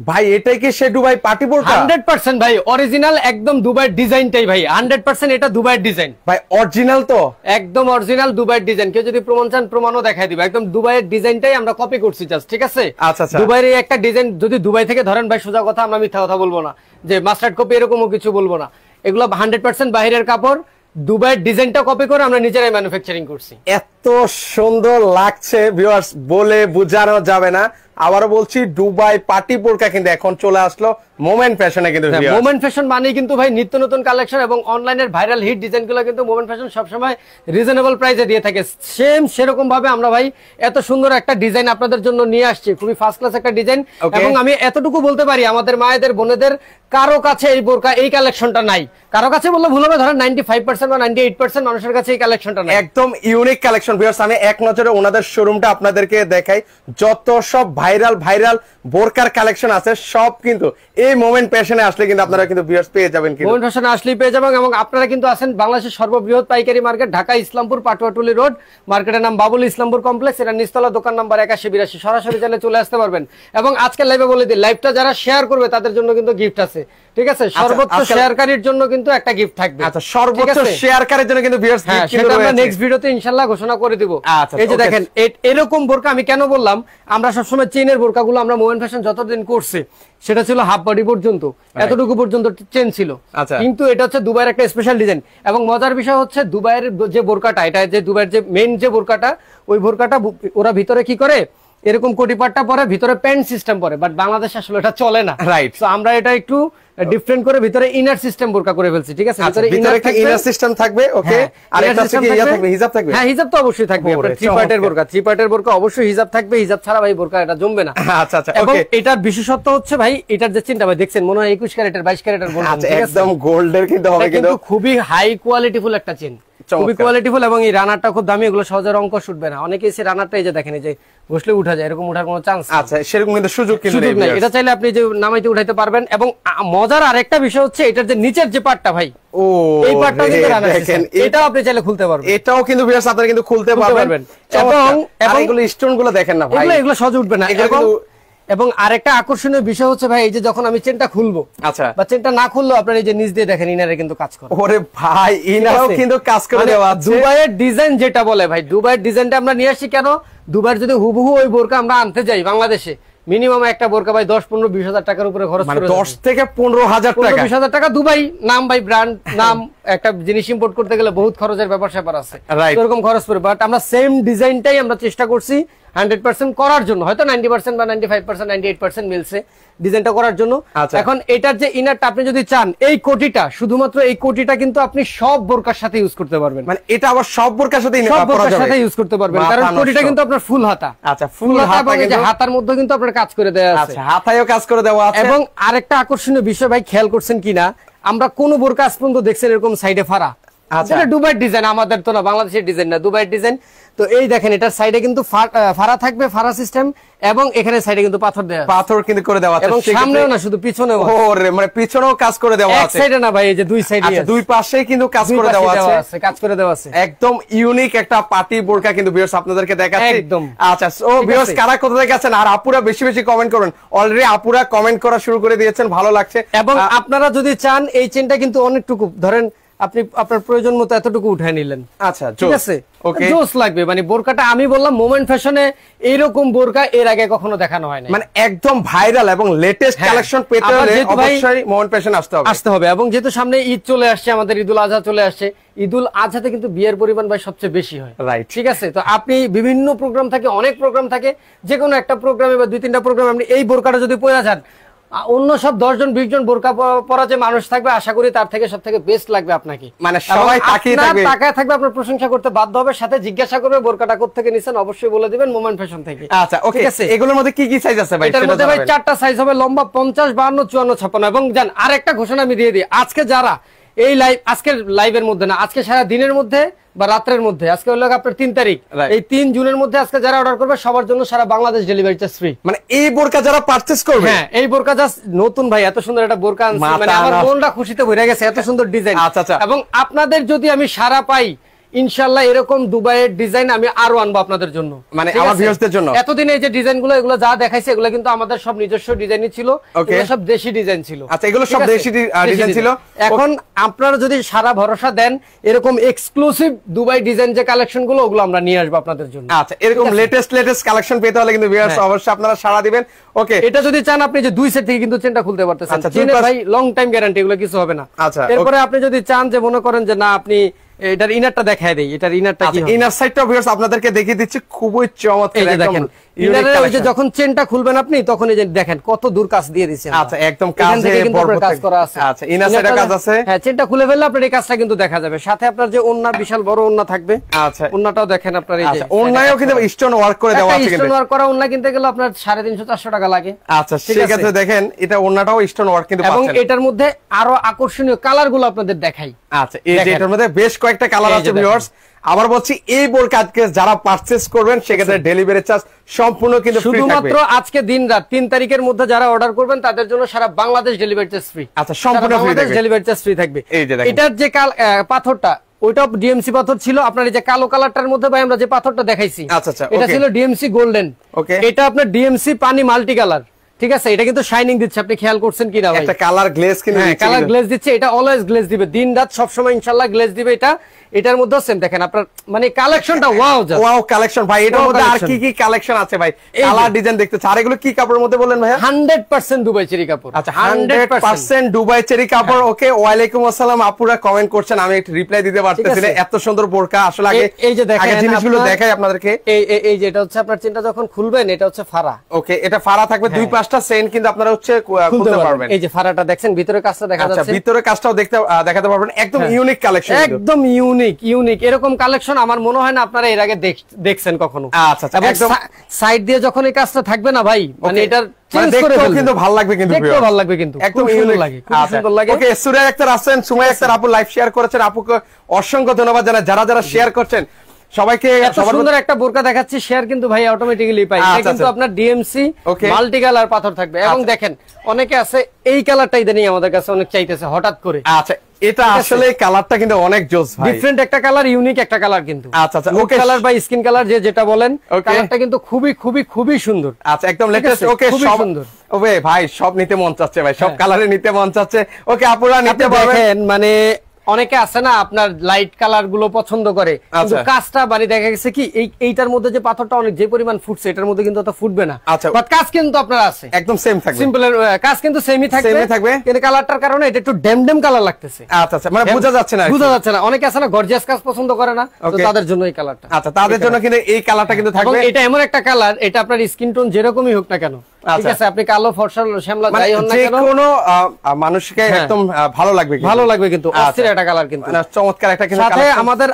ভাই এটাই কি সে দুবাই পার্টি বোরকা? 100% ভাই অরিজিনাল, একদম দুবাইয়ের ডিজাইনটাই ভাই 100% এটা দুবাইয়ের ডিজাইন ভাই। অরিজিনাল তো একদম অরিজিনাল দুবাইয়ের ডিজাইন। কেউ যদি প্রমাণ চান প্রমাণও দেখাই দিব। একদম দুবাইয়ের ডিজাইনটাই আমরা কপি করছি জাস্ট, ঠিক আছে? আচ্ছা আচ্ছা। দুবাইয়ের এই একটা ডিজাইন যদি দুবাই থেকে ধরেন ভাই, সোজা কথা, আমরা মিথ্যা কথা বলবো না যে মাস্টার্ড কপি এরকমও কিছু বলবো না। এগুলো 100% বাইরের কাপড়, দুবাইয়ের ডিজাইনটা কপি করে আমরা নিজেরাই ম্যানুফ্যাকচারিং করছি। এত সুন্দর লাগছে ভিউয়ার্স, বলে বোঝানো যাবে না। আবারও বলছি, দুবাই পার্টি বোরকা কিন্তু এখন চলে আসলো মোমেন্ট ফ্যাশনে। কিন্তু মোমেন্ট ফ্যাশন মানে কিন্তু ভাই নিত্য নতুন কালেকশন এবং অনলাইনের ভাইরাল হিট ডিজাইনগুলো কিন্তু মোমেন্ট ফ্যাশন সবসময় রিজনেবল প্রাইসে দিয়ে থাকে। সেরকম ভাবে আমরা ভাই এত সুন্দর একটা ডিজাইন আপনাদের জন্য নিয়ে আসছি, খুবই ফার্স্ট ক্লাস একটা ডিজাইন। এবং আমি এতটুকু বলতে পারি, আমাদের মায়েদের বোনেদের কারো কাছে এই বোরকা এই কালেকশনটা নাই। কারো কাছে বললে ভুল হবে, ধরেন 95% বা 98% মানুষের কাছে এই কালেকশনটা নাই। একদম ইউনিক কালেকশন ভিউয়ার্স। আমি এক নজরে ওনাদের শোরুমটা আপনাদেরকে দেখাই। যত সব ভাইরাল বোরকার কালেকশন আছে সব কিন্তু এই মোমেন্ট ফ্যাশনে আসলে কিন্তু আপনারা কিন্তু ভিউয়ার্স পেয়ে যাবেন। মোমেন্ট ফ্যাশনে আসলেই পেয়ে যাবেন। এবং আপনারা কিন্তু আছেন বাংলাদেশের সর্ববৃহৎ পাইকারি মার্কেট ঢাকা ইসলামপুর পাটুয়াটুলি রোড, মার্কেটের নাম বাবুল ইসলামপুর কমপ্লেক্স, এটা নিচতলা, দোকান নাম্বার 8182। সরাসরি চাইলে চলে আসতে পারবেন। এবং আজকের লাইভে বলে দিই, লাইভটা যারা শেয়ার করবে তাদের জন্য কিন্তু গিফট আছে, ঠিক আছে? সর্বোচ্চ শেয়ারকারীর জন্য কিন্তু একটা গিফট থাকবে। আচ্ছা, সর্বোচ্চ শেয়ারকারীর জন্য কিন্তু ভিউয়ার্স গিফট সেটা আমরা নেক্সট ভিডিওতে ইনশাআল্লাহ ঘোষণা করে দিব। এই যে দেখেন, এরকম বোরকা আমি কেন বললাম, আমরা সবসময় চেনের বোরকাগুলো আমরা মোমেন্ট ফ্যাশন যতদিন করছি সেটা ছিল হাফ বডি পর্যন্ত, এতটুকু পর্যন্ত চেন ছিল। কিন্তু এটা হচ্ছে দুবাইয়ের একটা স্পেশাল ডিজাইন। এবং মজার বিষয় হচ্ছে, দুবাইয়ের যে বোরকাটা, এটা যে দুবাইয়ের যে মেইন যে বোরকাটা, ওই বোরকাটা ওরা ভিতরে কি করে, এরকম কোটিপাট্টা পরে, ভিতরে প্যান্ট সিস্টেম পরে। বাট বাংলাদেশে আসলে এটা চলে না, রাইট? তো আমরা এটা একটু ডিফারেন্ট করে ভিতরে ইনার সিস্টেম বোরকা করে ফেলছি, ঠিক আছে? ভিতরে ইনার সিস্টেম থাকবে, ওকে। আর এটা হচ্ছে কি থাকবে, হিজাব থাকবে? হ্যাঁ, হিজাব তো অবশ্যই থাকবে। আপনার থ্রি পার্টের বোরকা অবশ্যই হিজাব থাকবে। হিজাব ছাড়া ভাই বোরকা এটা জমবে না। আচ্ছা আচ্ছা, এবং এটার বিশেষত্ব হচ্ছে ভাই, এটার যে চেনটা ভাই দেখছেন, মনে হয় 21 ক্যারেটের 22 ক্যারেটের বলছেন। আচ্ছা, একদম গোল্ডের কিন্তু হবে, কিন্তু খুবই হাই কোয়ালিটিফুল একটা চেন, খুবই কোয়ালিটিফুল। এবং এই রানারটা খুব দামি, এগুলো সহজে রং কষ উঠবে না। অনেকেই সে রানারটা এই যে দেখেন, এই যে বসলে উঠা যায়, এরকম উঠার কোনো চান্স আচ্ছা সেরকম কিন্তু সুযোগ নেই। এটা চাইলে আপনি যে নামাইতে উঠাইতে পারবেন। এবং মজার আরেকটা বিষয় হচ্ছে, এটার যে নিচের যে পার্টটা ভাই, ও এই পার্টটা কিন্তু রানার সিস্টেম, এটাও আপনি চাইলে খুলতে পারবেন। এটাও কিন্তু ভিউয়ার্স আপনারা কিন্তু খুলতে পারবেন। এবং এগুলো স্টোন গুলো দেখেন না ভাই, এগুলো সহজে উঠবে না। এবং আরেকটা আকর্ষণীয় বিষয় হচ্ছে ভাই, এই যে যখন আমি চেনটা খুলবো, আচ্ছা, বা চেনটা না খুললো, আপনার এই যে নিচ দিয়ে দেখেন ইনারে কিন্তু কাজ করে। ওরে ভাই, ইনারও কিন্তু কাজ করে দেওয়া আছে। দুবাইয়ের ডিজাইন যেটা বলে ভাই, দুবাইয়ের ডিজাইনটা আমরা নিয়ে আসি কেন? দুবাইয়ের যদি হুবহু ওই বোরকা আমরা আনতে যাই বাংলাদেশে, মিনিমাম একটা বোরকা ভাই 10-15-20 হাজার টাকার উপরে খরচ করে। 10 থেকে 15,000 টাকা, 20,000 টাকা। দুবাই নাম ভাই, ব্র্যান্ড নাম, একটা জিনিস ইম্পোর্ট করতে গেলে বহুত খরচের ব্যাপার স্যাপার আছে, এরকম খরচ পড়ে। বাট আমরা সেম ডিজাইনটাই আমরা চেষ্টা করছি 100% করার জন্য। হয়তো 90% বা 95%, 98% মিলছে ডিজাইনটা করার জন্য। এখন এটার যে ইনারটা আপনি যদি চান, এই কোটিটা, শুধুমাত্র এই কোটিটা কিন্তু আপনি সব বোরকার সাথে ইউজ করতে পারবেন। মানে এটা আবার সব বোরকার সাথে ইউজ করতে পারবেন, কারণ কোটিটা কিন্তু আপনার ফুল হাতা। আচ্ছা, ফুল হাতা, এবং এই যে হাতার মধ্যে কিন্তু আপনার কাজ করে দেওয়া আছে। আচ্ছা, হাতায়ও কাজ করে দেওয়া আছে। এবং আরেকটা আকর্ষণীয় বিষয় ভাই, খেয়াল করছেন কিনা, আমরা কোন বোরকা আজ পর্যন্ত দেখছেন এরকম সাইডে ফাড়া? আচ্ছা, দুবাইয়ের ডিজাইন, আমাদের তো না, বাংলাদেশের ডিজাইন না, দুবাইয়ের ডিজাইন। তো এই দেখেন, এটার সাইডে কিন্তু ফাড়া থাকবে, ফাড়া সিস্টেম। এবং এখানে সাইডে কিন্তু পাথর দেওয়া, পাথর কিন্তু করে দেওয়া আছে। এবং সামনেও না, শুধু পিছনেও। ওরে, মানে পিছনেও কাজ করে দেওয়া আছে, এক সাইডে না ভাই, এই যে দুই সাইডে। আচ্ছা, দুই পাশেই কিন্তু কাজ করে দেওয়া আছে, কাজ করে দেওয়া আছে। একদম ইউনিক একটা পার্টি বোরকা কিন্তু ভিউয়ার্স আপনাদেরকে দেখাচ্ছি একদম। আচ্ছা, ও ভিউয়ার্স কারা কোথা থেকে আছেন, আর আপুরা বেশি বেশি কমেন্ট করুন। অলরেডি আপুরা কমেন্ট করা শুরু করে দিয়েছেন, ভালো লাগছে। এবং আপনারা যদি চান, এই চেনটা কিন্তু অনেকটুকু, ধরেন আপনি আপনার প্রয়োজন মতো এতটুকু উঠায় নিলেন। আচ্ছা, ঠিক আছে, জোস লাগবে। মানে বোরকাটা আমি বললাম, মোমেন্ট ফ্যাশনে এইরকম বোরকা এর আগে কখনো দেখানো হয় না। মানে একদম ভাইরাল এবং লেটেস্ট কালেকশন পেতে হলে অবশ্যই মোমেন্ট ফ্যাশন আসতে হবে। এবং যেহেতু সামনে ঈদ চলে আসছে, আমাদের ঈদুল আজহা চলে আসছে, ঈদুল আজহাতে কিন্তু বিয়ের পরিমাণ ভাই সবচেয়ে বেশি হয়, রাইট? ঠিক আছে, তো আপনি বিভিন্ন প্রোগ্রাম থাকে, অনেক প্রোগ্রাম থাকে, যে কোনো একটা প্রোগ্রামে বা 2-3টা প্রোগ্রাম আপনি এই বোরকাটা যদি পরে যান, অন্য সব 10-20 জন বোরকা পরা যে মানুষ থাকবে, আশা করি তার থেকে সব থেকে বেস্ট লাগবে আপনাকে। মানে সবাই তাকিয়ে থাকবে, আপনার প্রশংসা করতে বাধ্য হবে, সাথে জিজ্ঞাসা করবে বোরকাটা কোথা থেকে নিছেন, অবশ্যই বলে দিবেন মোমেন্ট ফ্যাশন থেকে। আচ্ছা, ওকে। এগুলোর মধ্যে কি কি সাইজ আছে ভাই? এটার মধ্যে ভাই 4টা সাইজ হবে, লম্বা 50, 52, 54, 56। এবং জান, আরেকটা ঘোষণা আমি দিয়ে দিই, আজকে যারা এই আজকের লাইভের মধ্যে না, আজকে সারা দিনের মধ্যে বা রাতের মধ্যে, আজকে হলো আপনার 3 তারিখ, এই 3 জুনের মধ্যে আজকে যারা অর্ডার করবে সবার জন্য সারা বাংলাদেশ ডেলিভারি চার্জ ফ্রি। মানে এই বোরকা যারা পারচেজ করবে, হ্যাঁ, এই বোরকা জাস্ট নতুন ভাই, এত সুন্দর একটা বোরকা আনছি, মানে আমার মনটা খুশিতে ভরে গেছে, এত সুন্দর ডিজাইন। আচ্ছা, এবং আপনাদের যদি আমি সারা পাই, ইনশাআল্লাহ এরকম দুবাইয়ের ডিজাইন আমি আরো আনবো আপনাদের জন্য, মানে ঠিক আমার আছে? ভিউয়ার্সদের জন্য। এতদিন এই যে ডিজাইনগুলো এগুলো যা দেখাইছে এগুলো কিন্তু আমাদের সব নিজস্ব ডিজাইনই ছিল, এগুলো সব দেশি ডিজাইন ছিল। আচ্ছা, এগুলো সব ঠিক আছে? দেশি ডিজাইন ছিল। এখন আপনারা যদি সারা ভরসা দেন এরকম এক্সক্লুসিভ দুবাই ডিজাইন যে কালেকশন গুলো ওগুলো আমরা নিয়ে আসবো আপনাদের জন্য। আচ্ছা, এরকম লেটেস্ট কালেকশন পেতে হলে কিন্তু ভিউয়ার্স অবশ্যই আপনারা সাড়া দিবেন। ওকে, এটা যদি চান আপনি যে দুই সেট থেকে কিন্তু চেনটা খুলতে পারতেছেন। আচ্ছা, চেনে ভাই লং টাইম গ্যারান্টি, এগুলো কিছু হবে না। আচ্ছা, এরপরে আপনি যদি চান যে মনে করেন যে না আপনি এটার ইনারটা দেখায় দেই, এটার ইনারটা কি হবে? ইনার সাইডটা ভিউয়ার্স আপনাদেরকে দেখিয়ে দিচ্ছি, খুবই চমৎকার। এই যে দেখেন ইনারের ওই যে যখন চেনটা খুলবেন আপনি তখন এই যে দেখেন কত দূর কাজ দিয়ে দিয়েছেন। আচ্ছা, একদম কাজে বরবর কাজ করা আছে। আচ্ছা, ইনার সাইডে কাজ আছে। হ্যাঁ, চেনটা খুলে ফেললে আপনার এই কাজটা কিন্তু দেখা যাবে। সাথে আপনার যে ওন্না, বিশাল বড় ওন্না থাকবে। আচ্ছা, ওন্নাটাও দেখেন আপনার এই যে ওন্নায়ও কিন্তু স্টোন ওয়ার্ক করে দেওয়া আছে। কিন্তু স্টোন ওয়ার্ক করা ওন্না কিনতে গেলে আপনার 350-400 টাকা লাগে। আচ্ছা, ঠিক আছে, দেখেন এটা ওন্নাটাও স্টোন ওয়ার্ক কিন্তু এবং পাচ্ছেন। এটার মধ্যে আরো আকর্ষণীয় কালারগুলো আপনাদের দেখাই। আচ্ছা, এই যে এটার মধ্যে বেশ কয়েকটা কালার আছে ভিউয়ার্স। আবার বলছি, এই বোরকা আজকে যারা পারচেজ করবেন সেক্ষেত্রে ডেলিভারি চার্জ সম্পূর্ণ কিন্তু ফ্রি থাকবে। শুধুমাত্র আজকে দিন রাত 3 তারিখের মধ্যে যারা অর্ডার করবেন তাদের জন্য সারা বাংলাদেশ ডেলিভারি চার্জ ফ্রি। আচ্ছা, সম্পূর্ণ ফ্রি থাকবে, ডেলিভারি চার্জ ফ্রি থাকবে। এই যে দেখেন এটার যে পাথরটা ওইটা ডিএমসি পাথর ছিল। আপনার এই যে কালো কালারটার মধ্যে ভাই আমরা যে পাথরটা দেখাইছি, আচ্ছা, এটা ছিল ডিএমসি গোল্ডেন। ওকে, এটা আপনার ডিএমসি পানি মাল্টি কালার, ঠিক আছে? এটা কিন্তু শাইনিং দিচ্ছে, আপনি খেয়াল করছেন কিনা ভাই? একটা কালার গ্লেজ কিন্তু দিচ্ছে, কালার গ্লেজ দিচ্ছে। এটা অলওয়েজ গ্লেজ দিবে, দিন রাত সব সময় ইনশাআল্লাহ গ্লেজ দিবে। এটার মধ্যে সেম দেখেন আপনার মানে কালেকশনটা ওয়াও জাস্ট ওয়াও কালেকশন ভাই। এটার মধ্যে আর কি কি কালেকশন আছে ভাই? কালার ডিজাইন দেখতে আর এগুলো কি কাপড়ের মধ্যে বলেন ভাই? 100% দুবাই চেরি কাপড়। আচ্ছা, 100% দুবাই চেরি কাপড়। ওকে, ওয়ালাইকুম আসসালাম। আপুরা কমেন্ট করছেন, আমি একটু রিপ্লাই দিতে পারতেছি না। এত সুন্দর বোরকা আসলে আগে এই যে দেখেন জিনিসগুলো দেখাই আপনাদেরকে। এই যে এটা হচ্ছে আপনার চেনটা যখন খুলবেন এটা হচ্ছে ফাড়া। ওকে, এটা ফাড়া থাকবে, দুই পাঁচটা চেইন কিন্তু আপনারা হচ্ছে খুলতে পারবেন। এই যে ফাড়াটা দেখছেন, ভিতরে কাজটা দেখা যাচ্ছে। আচ্ছা, ভিতরে কাজটাও দেখাতে পারবেন। একদম ইউনিক কালেকশন, একদম ইউনিক। এরকম কালেকশন আমার মনে হয় না আপনারা এর আগে দেখছেন কখনো। আচ্ছা, একদম সাইড দিয়ে যখন এই কাজটা থাকবে না ভাই, মানে এটার দেখতেও কিন্তু ভালো লাগবে, কিন্তু দেখতেও ভালো লাগবে, কিন্তু একদম ইউনিক লাগে, খুব সুন্দর লাগে। ওকে, সুরাই আক্তার আসেন, সুমাইয়া আক্তার আপু লাইভ শেয়ার করেছেন, আপুকে অসংখ্য ধন্যবাদ জানাই যারা শেয়ার করছেন সবাইকে। সুন্দর একটা বোরকা দেখাচ্ছি, শেয়ার কিন্তু ভাই অটোমেটিক্যালি পাই। এটা কিন্তু আপনার ডিএমসি মাল্টি কালার পাথর থাকবে। এবং দেখেন অনেকে আছে এই কালারটাই দেনি আমাদের কাছে অনেক চাইতেছে হঠাৎ করে। আচ্ছা, এটা আসলে কালারটা কিন্তু অনেক জোস ভাই, ডিফারেন্ট একটা কালার, ইউনিক একটা কালার কিন্তু। আচ্ছা, ওকে, কালার বা স্কিন কালার যেটা বলেন, কালারটা কিন্তু খুবই সুন্দর। আচ্ছা, একদম লেটেস্ট। ওকে, খুবই সুন্দর। ওকে ভাই, সব নিতে মন চাচ্ছে ভাই, সব কালারে নিতে মন চাচ্ছে। ওকে, আপুরা নিতে পারবেন। মানে অনেকে আছে না আপনার লাইট কালার গুলো পছন্দ করে, কিন্তু কাজটা বাড়ি দেখা গেছে কি এইটার মধ্যে যে পাথরটা অনেক যে পরিমাণ ফুটছে এটার মধ্যে কিন্তু অত ফুটবে না। আচ্ছা, বাট কাজ কিন্তু আপনার আছে একদম সেম থাকবে, সিম্পল কাজ কিন্তু সেমই থাকবে, কিন্তু কালারটার কারণে এটা একটু ডেম কালার লাগতেছে। আচ্ছা, মানে বোঝা যাচ্ছে না। অনেকে আছে না গর্জিয়াস কাজ পছন্দ করে না, তো তাদের জন্য এই কালারটা। আচ্ছা, তাদের জন্য কিন্তু এই কালারটা কিন্তু থাকবে। এটা এমন একটা কালার, এটা আপনার স্কিন টোন যেরকমই হোক না কেন, ঠিক আছে, আপনি কালো ফর্সা শ্যামলা যাই হন না কেন, যে কোনো মানুষকে একদম ভালো লাগবে কিন্তু। অস্থির একটা কালার, কিন্তু চমৎকার একটা কিন্তু। সাথে আমাদের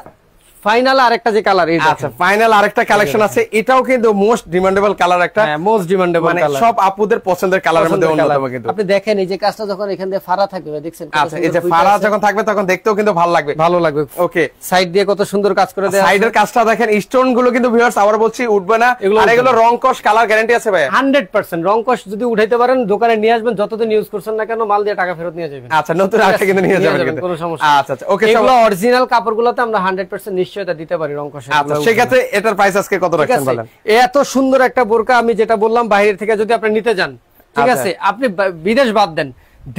ফাইনাল আরেকটা যে কালার, আচ্ছা, ফাইনাল আরেকটা কালেকশন আছে, এটাও কিন্তু মোস্ট ডিমান্ডেবল কালার একটা। মোস্ট ডিমান্ডেবল কালার, সব আপুদের পছন্দের কালারের মধ্যে অন্যতম কিন্তু। আপনি দেখেন এই যে কাজটা যখন এখান দিয়ে ফাড়া থাকবে দেখছেন, আচ্ছা, এই যে ফাড়া যখন থাকবে তখন দেখতেও কিন্তু ভালো লাগবে। ওকে, সাইড দিয়ে কত সুন্দর কাজ করে দেয়া, সাইডের কাজটা দেখেন, স্টোন গুলো কিন্তু ভিউয়ার্স আবার বলছি উঠবে না। আর এগুলো রং কস কালার গ্যারান্টি আছে ভাই 100%। রং কস যদি উঠাইতে পারেন দোকানে নিয়ে আসবেন, যতদিন ইউজ করছেন না কেন মাল দিয়ে টাকা ফেরত নিয়ে যাবেন। আচ্ছা, নতুন আরেকটা কিন্তু নিয়ে যাবেন কিন্তু, কোনো সমস্যা। আচ্ছা, ওকে, এগুলো অরিজিনাল কাপড়গুলোতে আমরা 100% নিশ্চয়তা দিতে পারি রং কস। আচ্ছা, সেক্ষেত্রে এটার প্রাইস আজকে কত রাখছেন বলেন? এত সুন্দর একটা বোরকা আমি যেটা বললাম বাইরে থেকে যদি আপনি নিতে যান, ঠিক আছে, আপনি বিদেশ বাদ দেন,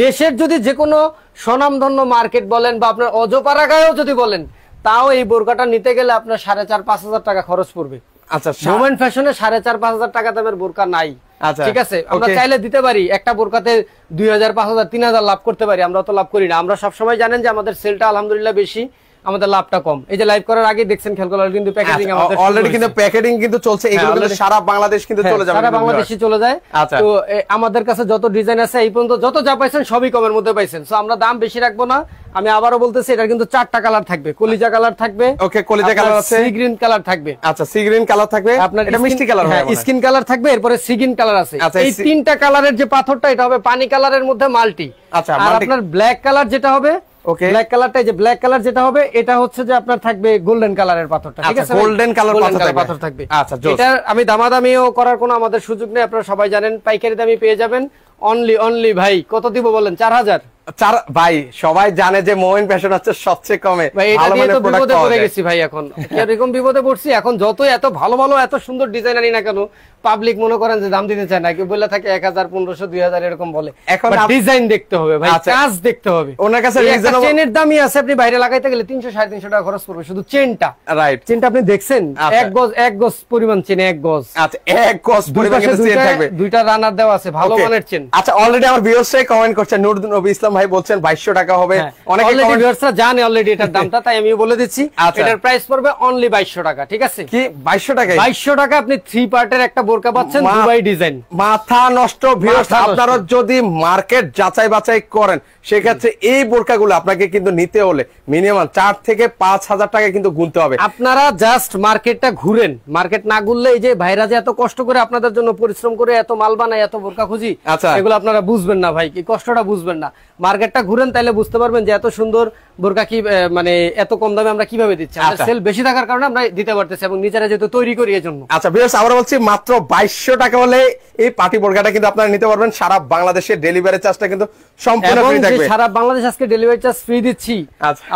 দেশের যদি যে কোনো স্বনামধন্য মার্কেট বলেন বা আপনার অজপাড়াগাঁয়েও যদি বলেন, তাও এই বোরকাটা নিতে গেলে আপনার 4,500-5,000 টাকা খরচ পড়বে। আচ্ছা, মোমেন্ট ফ্যাশনে 4,500-5,000 টাকা দামের বোরকা নাই। আচ্ছা, ঠিক আছে, আমরা চাইলে দিতে পারি, একটা বোরকাতে 2,000, 5,000, 3,000 লাভ করতে পারি, আমরা তো লাভ করি না। আমরা সবসময় জানেন যে আমাদের সেলটা আলহামদুলিল্লাহ বেশি, আমাদের লাভটা কম। এই যে লাইভ করার আগে দেখছেন খেয়াল করলেন কিন্তু প্যাকেজিং আমাদের অলরেডি কিন্তু প্যাকেজিং কিন্তু চলছে, এগুলো কিন্তু সারা বাংলাদেশ কিন্তু চলে যাবে, সারা বাংলাদেশে চলে যায়। তো আমাদের কাছে যত ডিজাইন আছে এই পর্যন্ত যত যা পাইছেন সবই কমের মধ্যে পাইছেন। সো আমরা দাম বেশি রাখবো না। আমি আবারও বলতেছি, এটা কিন্তু 4টা কালার থাকবে, কলিজা কালার থাকবে, ওকে, কলিজা কালার আছে, সি গ্রিন কালার থাকবে, আচ্ছা, সি গ্রিন কালার থাকবে, আপনার এটা মিষ্টি কালার হবে, স্কিন কালার থাকবে, এরপরে সি গ্রিন কালার আছে। এই 3টা কালারের যে পাথরটা এটা হবে পানি কালারের মধ্যে মাল্টি। আচ্ছা, আর আপনার ব্ল্যাক কালার যেটা হবে, ওকে, ব্ল্যাক কালারটা, যে ব্ল্যাক কালার যেটা হবে এটা হচ্ছে যে আপনার থাকবে গোল্ডেন কালারের পাথরটা, ঠিক আছে, গোল্ডেন কালার পাথর থাকবে। আচ্ছা, এটা আমি দামাদামিও করার কোনো আমাদের সুযোগ নেই, আপনারা সবাই জানেন, পাইকারি দামে পেয়ে যাবেন। অনলি ভাই কত দিব বলেন? 4000। ভাই সবাই জানে যে মোমেন্ট ফ্যাশন হচ্ছে সবচেয়ে কমে ভাই, এটা দিয়ে তো বিপদে পড়ে গেছি ভাই। এখন এরকম বিপদে পড়ছি, এখন যত এত ভালো ভালো এত সুন্দর ডিজাইন আনি না কেন, পাবলিক মনে করেন যে দাম দিতে চায় না, কেউ বলে থাকে 1000 1500 2000 এরকম বলে। এখন ডিজাইন দেখতে হবে ভাই, কাজ দেখতে হবে। ওনার কাছে চেনের দামই আছে, আপনি বাইরে লাগাইতে গেলে 300 350 টাকা খরচ পড়বে শুধু চেনটা। রাইট, চেনটা আপনি দেখছেন, এক গজ পরিমাণ চেন, এক গজ। আচ্ছা, এক গজ পরিমাণ চেন থাকবে, দুইটা রানার দেওয়া আছে, ভালো মানের চেন। আচ্ছা, অলরেডি আমার ভিউয়ার্সরা কমেন্ট করছে, নূর নবী ইসলাম ভাই বলছেন 2200 টাকা হবে। অনেকে ভিউয়ার্সরা জানে অলরেডি এটার দামটা, তাই আমি বলে দিচ্ছি এটার প্রাইস পড়বে অনলি 2200 টাকা। ঠিক আছে, কি 2200 টাকা? 2200 টাকা আপনি 3 পার্টের একটা বোরকা পাচ্ছেন, দুবাই ডিজাইন। মাথা নষ্ট ভিউয়ার্স, আপনারা যদি মার্কেট যাচাই বাছাই করেন সেক্ষেত্রে এই বোরকাগুলো আপনাকে কিন্তু নিতে হলে মিনিমাম 4 থেকে 5000 টাকা কিন্তু গুনতে হবে। আপনারা জাস্ট মার্কেটটা ঘুরেন, মার্কেট না ঘুরলে এই যে ভাইরা যে এত কষ্ট করে আপনাদের জন্য পরিশ্রম করে এত মাল বানায়, এত বোরকা খুঁজি, এগুলো আপনারা বুঝবেন না ভাই, কি কষ্টটা বুঝবেন না। মার্কেটটা ঘুরেন, তাইলে বুঝতে পারবেন যে এত সুন্দর বোরকা কি মানে এত কম দামে আমরা কিভাবে দিচ্ছি। সেল বেশি থাকার কারণে আমরা দিতে পারতেছি এবং নিজেরা যেহেতু তৈরি করি এজন্য। আচ্ছা ভিউয়ার্স, আমরা বলছি মাত্র 2200 টাকা হলে এই পার্টি বোরকাটা কিন্তু আপনারা নিতে পারবেন। সারা বাংলাদেশে ডেলিভারি চার্জটা কিন্তু সম্পূর্ণ ফ্রি থাকবে। সারা বাংলাদেশ আজকে ডেলিভারি চার্জ ফ্রি দিচ্ছি,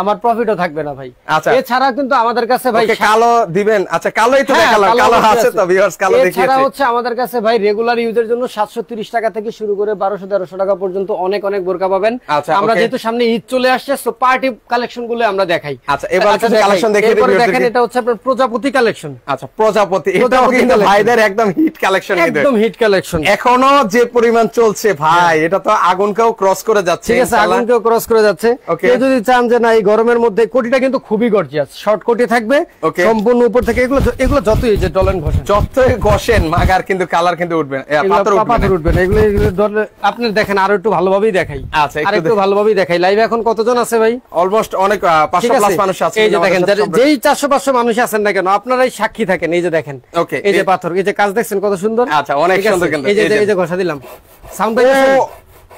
আমার প্রফিটও থাকবে না ভাই। আচ্ছা, এছাড়া কিন্তু আমাদের কাছে ভাই কালো দিবেন। আচ্ছা, কালোই তো দেখালাম, কালো আছে তো ভিউয়ার্স, কালো দেখিয়েছি। এছাড়া হচ্ছে আমাদের কাছে ভাই রেগুলার ইউজের জন্য 730 টাকা থেকে শুরু করে 1200-1300 টাকা পর্যন্ত অনেক অনেক বোরকা পাবেন। আমরা যেহেতু সামনে ঈদ চলে আসছে, সো পার্টি কালেকশন গুলো আমরা দেখাই। আচ্ছা, এবার কিছু কালেকশন দেখিয়ে দিই। দেখেন, এটা হচ্ছে আপনার প্রজাপতি কালেকশন। আচ্ছা, প্রজাপতি, এটাও কিন্তু ভাইদের একদম হিট কালেকশন, একদম হিট কালেকশন। এখনো যে পরিমাণ চলছে ভাই, এটা তো আগুনকেও ক্রস করে যাচ্ছে। ঠিক আছে, আগুনকেও ক্রস করে যাচ্ছে। কেউ যদি চান যে না এই গরমের মধ্যে, কোটিটা কিন্তু খুবই গর্জিয়াস, শর্ট কোটি থাকবে সম্পূর্ণ উপর থেকে। এগুলো যতই যে ডলেন ঘষেন, যতই ঘষেন মাগার কিন্তু কালার কিন্তু উঠবে না, পাথর উঠবে না। এগুলো আপনি দেখেন, আরো একটু ভালোভাবেই দেখাই। আচ্ছা, একটু ভালোভাবেই দেখাই। লাইভে এখন কতজন আছে ভাই? অলমোস্ট অনেক 500 প্লাস মানুষ আছে। এই যে দেখেন, যেই 400-500 মানুষ আছেন না কেন, আপনারাই সাক্ষী থাকেন। এই যে দেখেন, এই যে পাথর, এই যে কাজ দেখছেন কত সুন্দর। আচ্ছা, অনেক সুন্দর কিন্তু। এই যে ঘষা দিলাম, সাউন্ড পাইতেছেন?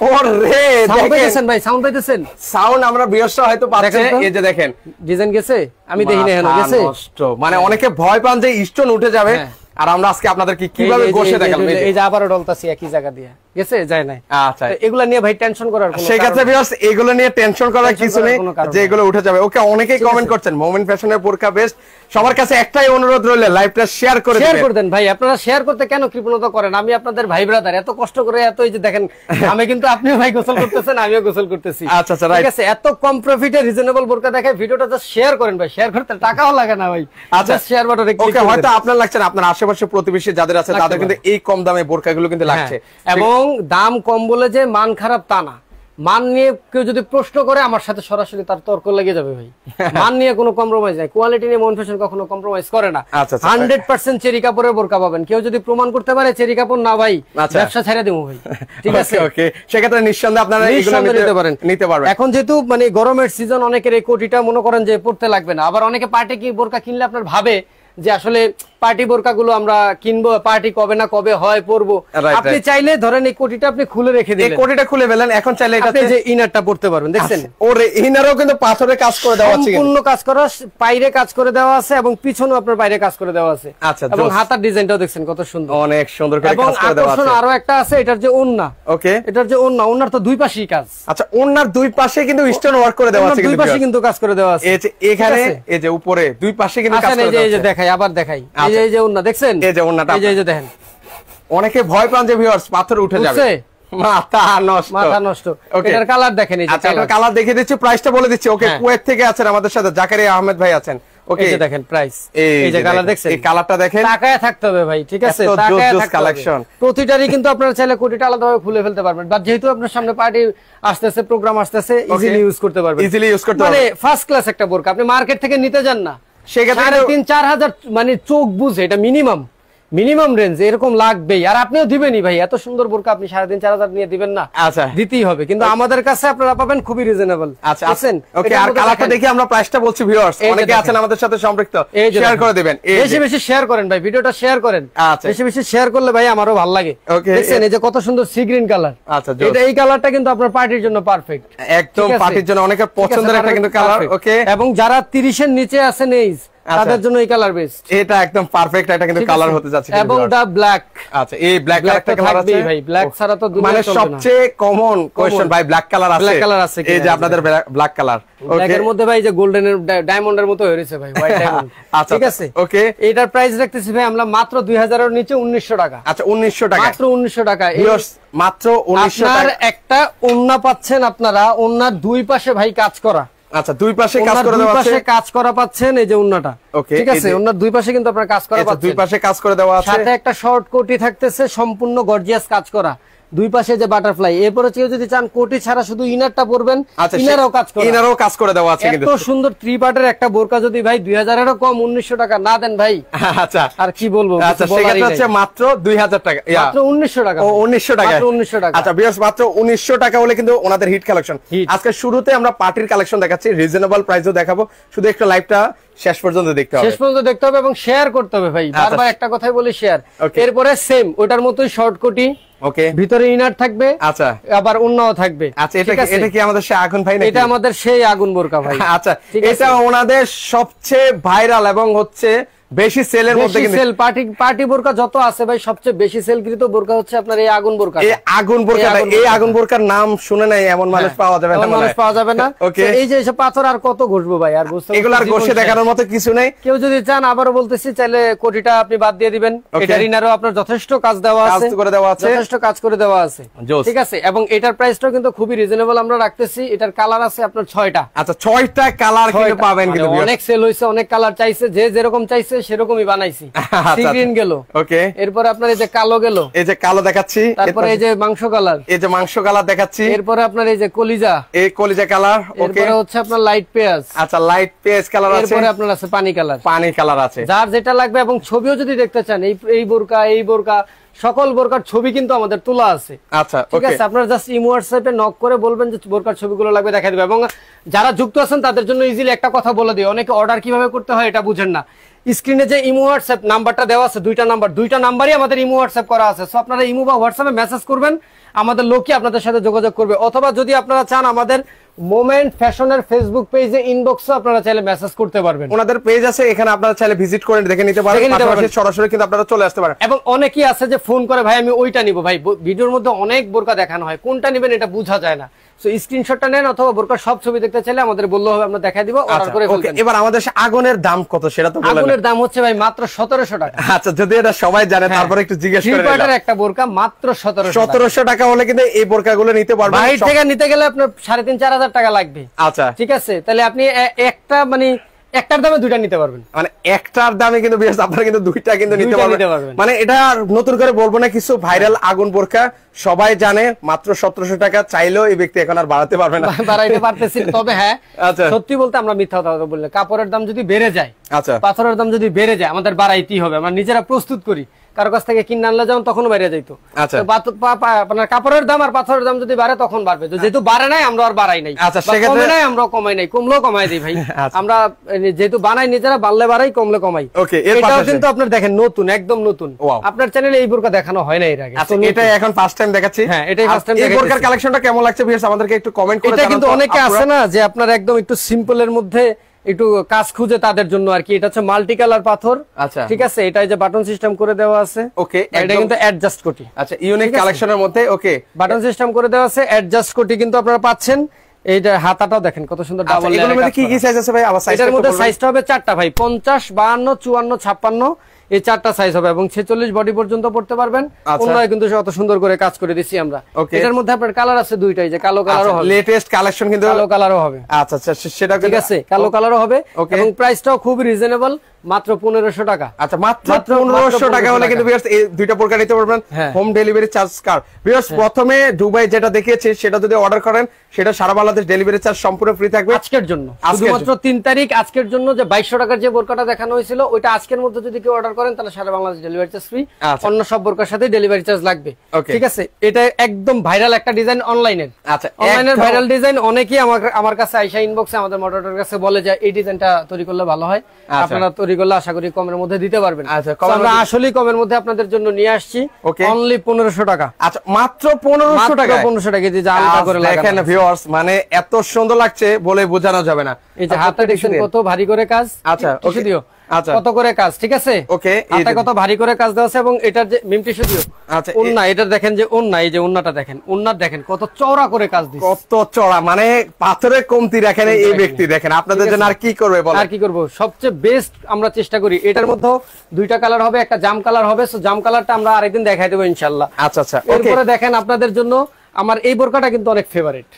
ওরে সাউন্ড পাইতেছেন ভাই? সাউন্ড পাইতেছেন? সাউন্ড আমরা ভিউয়ার্সরা হয়তো পাচ্ছে। এই যে দেখেন, ডিজাইন গেছে, আমি দেখিনি এখনো। গেছে মানে অনেকে ভয় পান যে স্টোন উঠে যাবে, আর আমরা আজকে আপনাদেরকে কিভাবে ঘষে দেখালাম। এই যে আবারও ডলতাছি একই জায়গা দিয়ে, গেছে যায় না। আচ্ছা, এগুলা নিয়ে ভাই টেনশন করার কোনো সেই ক্ষেত্রে ভিউয়ার্স এগুলো নিয়ে টেনশন করার কিছু নেই, যে এগুলো উঠে যাবে। ওকে, অনেকেই কমেন্ট করছেন মোমেন্ট ফ্যাশনের বোরকা বেস্ট। সবার কাছে একটাই অনুরোধ রইল, লাইভটা শেয়ার করে দেন ভাই। আপনারা শেয়ার করতে কেন কৃপণতা করেন? আমি আপনাদের ভাই ব্রাদার, এত কষ্ট করে এত, এই যে দেখেন, আমি কিন্তু আপনিও ভাই গোসল করতেছেন, আমিও গোসল করতেছি। আচ্ছা, ঠিক আছে, এত কম প্রফিটে রিজনেবল বোরকা দেখায়, ভিডিওটা জাস্ট শেয়ার করেন ভাই। শেয়ার করতে টাকাও লাগে না ভাই। আচ্ছা, শেয়ার বাটনে ক্লিক করুন। হয়তো আপনার লাগছে না, আপনার আশেপাশে প্রতিবেশী যাদের আছে তাদের কিন্তু এই কম দামে বোরকাগুলো কিন্তু লাগছে। এবং দাম কম বলে যে মান খারাপ তা না। মান নিয়ে কেউ যদি প্রশ্ন করে, আমার সাথে সরাসরি তার তর্ক লেগে যাবে ভাই। মান নিয়ে কোনো কম্প্রোমাইজ নাই, কোয়ালিটি নিয়ে মোমেন্ট ফ্যাশন কখনো কম্প্রোমাইজ করে না। 100% চেরি কাপড়ের বোরকা পাবেন। কেউ যদি প্রমাণ করতে পারে চেরি কাপড় না ভাই, ব্যবসা ছেড়ে দেবো ভাই। ঠিক আছে, ওকে, সেক্ষেত্রে নিঃসন্দেহে আপনারা এগুলো নিতে পারবেন। এখন যেহেতু মানে গরমের সিজন, অনেকের এই কোটিটা মনে করেন যে পড়তে লাগবে না। আবার অনেকে পার্টি কি বোরকা কিনলে আপনার ভাবে যে আসলে পার্টি বোরকা গুলো আমরা কিনবো, পার্টি কবে না কবে হয় পরবো। আপনি চাইলে ধরেন এই কোটিটা আপনি খুলে রেখে দিলেন, কোটিটা খুলে ফেলেন, এখন চাইলে এটা যে ইনারটা পড়তে পারবেন। দেখছেন, ওরে ইনারও কিন্তু পাথরে কাজ করে দেওয়া আছে, সম্পূর্ণ কাজ করা, বাইরে কাজ করে দেওয়া আছে এবং পিছনেও আপনার বাইরে কাজ করে দেওয়া আছে। আচ্ছা, এবং হাতার ডিজাইনটাও দেখছেন কত সুন্দর, অনেক সুন্দর করে কাজ করে দেওয়া আছে। এবং আরো একটা আছে, এটার যে ওন্না, ওকে, এটার যে ওন্না, ওন্নার তো দুই পাশেই কাজ। আচ্ছা, ওন্নার দুই পাশে কিন্তু স্টোন ওয়ার্ক করে দেওয়া আছে, দুই পাশে কিন্তু কাজ করে দেওয়া আছে। এই যে এখানে, এই যে উপরে দুই পাশে কিন্তু কাজ করে দেওয়া আছে। এই যে দেখাই, আবার দেখাই, এই যে ওন্না দেখছেন, এই যে ওন্নাটা, এই যে দেখেন। অনেকে ভয় পান যে ভিউয়ার্স পাথর উঠে যাবে, মাথা নষ্ট। এটার কালার দেখেন, এই যে এটার কালার দেখিয়ে দিচ্ছি, প্রাইসটা বলে দিচ্ছি। ওকে, কুয়েত থেকে আছেন আমাদের সাথে জাকারিয়া আহমেদ ভাই আছেন। ওকে, এই যে দেখেন প্রাইস, এই যে কালার দেখছেন, এই কালারটা দেখেন, তাকায় থাকতে হবে ভাই। ঠিক আছে, তাকায় থাকতে কালেকশন প্রতিটারই কিন্তু আপনারা চাইলে কোটিটা আলাদাভাবে খুলে ফেলতে পারবেন। বাট যেহেতু আপনার সামনে পার্টি আসতেছে, প্রোগ্রাম আসতেছে, ইজিলি ইউজ করতে পারবেন, ইজিলি ইউজ করতে পারবেন। মানে ফার্স্ট ক্লাস একটা বোরকা আপনি মার্কেট থেকে নিতে যান না, সেক্ষেত্রে 3,000-4,000 মানে চোখ বুঝে, এটা মিনিমাম রেঞ্জ এরকম লাগবেই। আর আপনিও দিবেনই ভাই, এত সুন্দর বোরকা আপনি 3,500-4,000 নিয়ে দিবেন না? আচ্ছা, দিতেই হবে। কিন্তু আমাদের কাছে আপনারা পাবেন খুবই রিজনেবল। আচ্ছা, আছেন। ওকে, আর কালারটা দেখি আমরা প্রাইসটা বলছি ভিউয়ার্স, অনেকে আছেন আমাদের সাথে সম্পৃক্ত, শেয়ার করে দিবেন, বেশি শেয়ার করেন ভাই, ভিডিওটা শেয়ার করেন। আচ্ছা, বেশি শেয়ার করলে ভাই আমারও ভালো লাগে। দেখছেন, এই যে কত সুন্দর সি গ্রিন কালার। আচ্ছা, এই কালারটা কিন্তু আপনার পার্টির জন্য পারফেক্ট, একদম পার্টির জন্য অনেকের পছন্দের একটা কিন্তু কালার। ওকে, এবং যারা 30 এর নিচে আছেন, এই তাদের জন্য এই কালার বেস্ট। এটা একদম পারফেক্ট, এটা কিন্তু কালার হতে যাচ্ছে এবং দা ব্ল্যাক। আচ্ছা, এই ব্ল্যাক কালারটা কালার আছে ভাই, ব্ল্যাক ছাড়া তো দুনিয়া মানে চলবে না। সবচেয়ে কমন কোশ্চেন ভাই, ব্ল্যাক কালার আছে? ব্ল্যাক কালার আছে, এই যে আপনাদের ব্ল্যাক কালার। ওকে, এর মধ্যে ভাই যে গোল্ডেনের ডায়মন্ডের মতো হয়েছে ভাই, হোয়াইট ডায়মন্ড। আচ্ছা, ঠিক আছে, ওকে। এটার প্রাইস রাখতেছি ভাই আমরা মাত্র 2000 এর নিচে 1900 টাকা। আচ্ছা, 1900 টাকা, মাত্র 1900 টাকা। মাত্র 1900 আপনার টাকা। একটা ওন্না পাচ্ছেন, আপনারা ওন্নার দুই পাশে ভাই কাজ করা। আচ্ছা, দুই পাশে কাজ করে দেওয়া আছে, দুই পাশে কাজ করা পাচ্ছেন, এই যে ওন্নাটা। ওকে, ঠিক আছে, ওন্নার দুই পাশে কিন্তু আপনারা কাজ করা পাচ্ছেন, দুই পাশে কাজ করে দেওয়া আছে। সাথে একটা শর্ট কোটি থাকতেছে, সম্পূর্ণ গর্জিয়াস কাজ করা, দুই পাশে যে বাটারফ্লাই। এরপরে কেউ যদি চান কোটি ছাড়া শুধু ইনারটা পরবেন, ইনারও কাজ করা, ইনারও কাজ করে দেওয়া আছে কিন্তু। এত সুন্দর 3 পার্টের একটা বোরকা যদি ভাই 2000 এরও কম 1900 টাকা না দেন ভাই, আচ্ছা আর কি বলবো। আচ্ছা, সেটা হচ্ছে মাত্র 2000 টাকা, মাত্র 1900 টাকা। ও 1900 টাকা, মাত্র 1900 টাকা। আচ্ছা ভিউয়ার্স, মাত্র 1900 টাকা হলে কিন্তু ওনাদের হিট কালেকশন। আজকে শুরুতে আমরা পার্টির কালেকশন দেখাচ্ছি, রিজনেবল প্রাইসও দেখাবো, শুধু একটু লাইভটা শেষ পর্যন্ত দেখতে হবে, শেষ পর্যন্ত দেখতে হবে এবং শেয়ার করতে হবে ভাই, বারবার একটা কথাই বলি, শেয়ার। এরপরে সেম ওটার মতোই শর্ট কোটি, ওকে, ভিতরে ইনার থাকবে, আচ্ছা, আবার ওন্নাও থাকবে। আচ্ছা, এটা কি আমাদের সেই আগুন ভাই নাকি? এটা আমাদের সেই আগুন বোরকা ভাই। আচ্ছা, এটা ওনাদের সবচেয়ে ভাইরাল এবং হচ্ছে বেশি সেলের মধ্যে, কিন্তু সেল পার্টি বোরকা যত আছে ভাই, সবচেয়ে বেশি সেলকৃত বোরকা হচ্ছে আপনার এই আগুন বোরকা। এই আগুন বোরকা, এই আগুন বোরকার নাম শুনে নাই এমন মানুষ পাওয়া যাবে না, মানুষ পাওয়া যাবে না। ওকে, এই যে এসব পাথর আর কত ঘষবো ভাই, আর বুঝতে এগুলো আর ঘষে দেখানোর মতো কিছু নেই। কেউ যদি চান, আবারও বলতেছি, চাইলে কোটিটা আপনি বাদ দিয়ে দিবেন, এটা রিনারও আপনার যথেষ্ট কাজ দেওয়া আছে, যথেষ্ট কাজ করে দেওয়া আছে। ঠিক আছে, এবং এটার প্রাইসটাও কিন্তু খুবই রিজনেবল আমরা রাখতেছি। এটার কালার আছে আপনার 6টা। আচ্ছা, 6টা কালার কিন্তু পাবেন, কিন্তু অনেক সেল হইছে, অনেক কালার চাইছে, যে যেরকম চাইছে সেরকমই বানাইছি। সি গ্রিন গেল, ওকে, এরপর আপনার এই যে কালো গেল, এই যে কালো দেখাচ্ছি, তারপরে এই যে মাংস কালার, এই যে মাংস কালার দেখাচ্ছি, এরপরে আপনার এই যে কলিজা, এই কলিজা কালার, ওকে, এরপরে হচ্ছে আপনার লাইট পেঁয়াজ, আচ্ছা, লাইট পেঁয়াজ কালার আছে, এরপরে আপনার আছে পানি কালার, পানি কালার আছে, যার যেটা লাগবে। এবং ছবিও যদি দেখতে চান, এই বোরকা সকল বোরকার ছবি কিন্তু আমাদের তোলা আছে। আচ্ছা, ঠিক আছে, আপনারা জাস্ট ইমো হোয়াটসঅ্যাপে নক করে বলবেন যে বোরকার ছবিগুলো লাগবে, দেখা দিবে। এবং যারা যুক্ত আছেন তাদের জন্য ইজিলি একটা কথা বলে দিই, অনেকে অর্ডার কিভাবে করতে হয় এটা বুঝেন না। স্ক্রিনে যে ইমো হোয়াটসঅ্যাপ নাম্বারটা দেওয়া আছে, দুইটা নাম্বারই আমাদের ইমো হোয়াটসঅ্যাপ করা আছে। সো আপনারা ইমো বা হোয়াটসঅ্যাপে মেসেজ করবেন, আমাদের লোকই আপনাদের সাথে যোগাযোগ করবে। অথবা যদি আপনারা চান, আমাদের মোমেন্ট ফ্যাশনের ফেসবুক পেজে ইনবক্সে আপনারা চাইলে মেসেজ করতে পারবেন। ওনাদের পেজ আছে, এখানে আপনারা চাইলে ভিজিট করে দেখে নিতে পারেন, সরাসরি কিন্তু আপনারা চলে আসতে পারেন। এবং অনেকেই আছে যে ফোন করে, ভাই আমি ওইটা নিব। ভাই ভিডিওর মধ্যে অনেক বোরকা দেখানো হয়, কোনটা নেবেন এটা বোঝা যায় না। সো স্ক্রিনশটটা নেন, অথবা বোরকার সব ছবি দেখতে চাইলে আমাদের বললে হবে, আমরা দেখাই দিব, অর্ডার করে ফেলবেন। এবার আমাদের আগুনের দাম কত সেটা তো বলেন। আগুনের দাম হচ্ছে ভাই মাত্র 1700 টাকা। আচ্ছা, যদি এটা সবাই জানে, তারপরে একটু জিজ্ঞেস করে নিলাম। একটা বোরকা মাত্র 1700 টাকা হলে কিন্তু এই বোরকাগুলো নিতে পারবেন। বাইরে থেকে নিতে গেলে আপনার 3500-4000 টাকা লাগবে। আচ্ছা, ঠিক আছে, তাহলে আপনি একটা একটার দামে দুইটা নিতে পারবেন, মানে একটার দামে কিন্তু আপনারা কিন্তু দুইটা কিন্তু নিতে পারবেন। মানে এটা নতুন করে বলবো না কিছু, ভাইরাল আগুন বোরকা সবাই জানে, মাত্র 1700 টাকা, চাইলেও এই ব্যক্তি এখন আর বাড়াতে পারবে না, বাড়াইতে পারতেছি। তবে হ্যাঁ, সত্যি বলতে আমরা মিথ্যা কথা বললে, কাপড়ের দাম যদি বেড়ে যায়, আচ্ছা, পাথরের দাম যদি বেড়ে যায়, আমাদের বাড়াইতেই হবে। আমরা নিজেরা প্রস্তুত করি, কারো কাছ থেকে কিনে আনলে যেমন তখন বেড়ে যাইতো। আপনার কাপড়ের দাম আর পাথরের দাম যদি বাড়ে তখন বাড়বে, যেহেতু বাড়ে নাই আমরা আর বাড়াই নাই, কমে নাই আমরা কমাই নাই, কমলেও কমাই দিই ভাই। আমরা যেহেতু বানাই নিজেরা, বাড়লে বাড়াই, কমলে কমাই। এটাও কিন্তু আপনার দেখেন নতুন, একদম নতুন, আপনার চ্যানেলে এই বোরকা দেখানো হয় না এর আগে। এটা এখন ফার্স্ট টাইম দেখাচ্ছি। হ্যাঁ, এটাই ফার্স্ট টাইম। এই বোরকার কালেকশনটা কেমন লাগছে ভিউয়ার্স আমাদেরকে একটু কমেন্ট করে জানান। এটা কিন্তু অনেকে আছে না যে আপনার একদম একটু সিম্পলের মধ্যে একটু কাজ খুঁজে, তাদের জন্য আর কি। এটা হচ্ছে মাল্টি কালার পাথর। আচ্ছা, ঠিক আছে, এটা যে বাটন সিস্টেম করে দেওয়া আছে। ওকে, এটা কিন্তু অ্যাডজাস্ট কোটি। আচ্ছা, ইউনিক কালেকশনের মধ্যে ওকে বাটন সিস্টেম করে দেওয়া আছে, অ্যাডজাস্ট কোটি কিন্তু আপনারা পাচ্ছেন। এইটা হাতাটাও দেখেন কত সুন্দর ডাবল। এগুলোর মধ্যে কি কি সাইজ আছে ভাই? আবার সাইজের মধ্যে সাইজটা হবে 4টা ভাই, 50, 52, 54, 56, এই 4টা সাইজ হবে, এবং 46 বডি পর্যন্ত পড়তে পারবেন। অন্যরা কিন্তু অত সুন্দর করে কাজ করে দিছি আমরা। এটার মধ্যে আপনার কালার আছে দুইটাই, যে কালো কালারও হবে, লেটেস্ট কালেকশন কিন্তু কালো কালারও হবে। আচ্ছা আচ্ছা, সেটা ঠিক আছে, কালো কালারও হবে, এবং প্রাইসটাও খুব রিজনেবল, মাত্র 1500 টাকা। আচ্ছা, মাত্র 1500 টাকা হলে কিন্তু ভিউয়ার্স এই দুইটা বোরকা নিতে পারবেন। হোম ডেলিভারি চার্জ কার ভিউয়ার্স, প্রথমে দুবাই যেটা দেখিয়েছি সেটা যদি অর্ডার করেন, সেটা সারা বাংলাদেশ ডেলিভারি চার্জ সম্পূর্ণ ফ্রি থাকবে আজকের জন্য, শুধুমাত্র 3 তারিখ আজকের জন্য। যে 2200 টাকার যে বোরকাটা দেখানো হয়েছিল, ওইটা আজকের মধ্যে যদি কেউ অর্ডার করেন, তাহলে সারা বাংলাদেশ ডেলিভারি চার্জ ফ্রি। অন্য সব বোরকার সাথে ডেলিভারি চার্জ লাগবে। ঠিক আছে, এটা একদম ভাইরাল একটা ডিজাইন অনলাইনের। আচ্ছা, অনলাইনের ভাইরাল ডিজাইন। অনেকেই আমার কাছে আইসা ইনবক্সে আমাদের মডারেটরের কাছে বলে যে এই ডিজাইনটা তৈরি করলে ভালো হয়, আপনারা তৈরি করলে আশা করি কমের মধ্যে দিতে পারবেন। আচ্ছা, আমরা আসলেই কমের মধ্যে আপনাদের জন্য নিয়ে আসছি, অনলি 1500 টাকা। আচ্ছা, মাত্র 1500 টাকা। 1500 টাকা দিয়ে আলাদা করে দেখেন ভিউয়ার্স, মানে এত সুন্দর লাগছে বলে বোঝানো যাবে না। এই যে হাতটা দেখছেন কত ভারী করে কাজ। আচ্ছা, ওকে দিও। আচ্ছা। কত করে কাজ, ঠিক আছে? ওকে, হাতে কত ভারী করে কাজ দেওয়া আছে এবং এটার যে মিম টিস্যু দিও। আচ্ছা, ওন্না, এটা দেখেন যে ওন্না, এই যে ওন্নাটা দেখেন, ওন্নার দেখেন কত চওড়া করে কাজ দিছে, কত চড়া, মানে পাথরের কমতি রাখেন এই ব্যক্তি। দেখেন আপনাদের জন্য আর কি করবে বলেন? আর কি করব, সবচেয়ে বেস্ট আমরা চেষ্টা করি। এটার মধ্যে দুইটা কালার হবে, একটা জাম কালার হবে, সো জাম কালারটা আমরা আরেকদিন দেখাই দেবো ইনশাআল্লাহ। আচ্ছা আচ্ছা, এরপরে দেখেন আপনাদের জন্য আমার এই বোরকাটা কিন্তু অনেক ফেভারিট।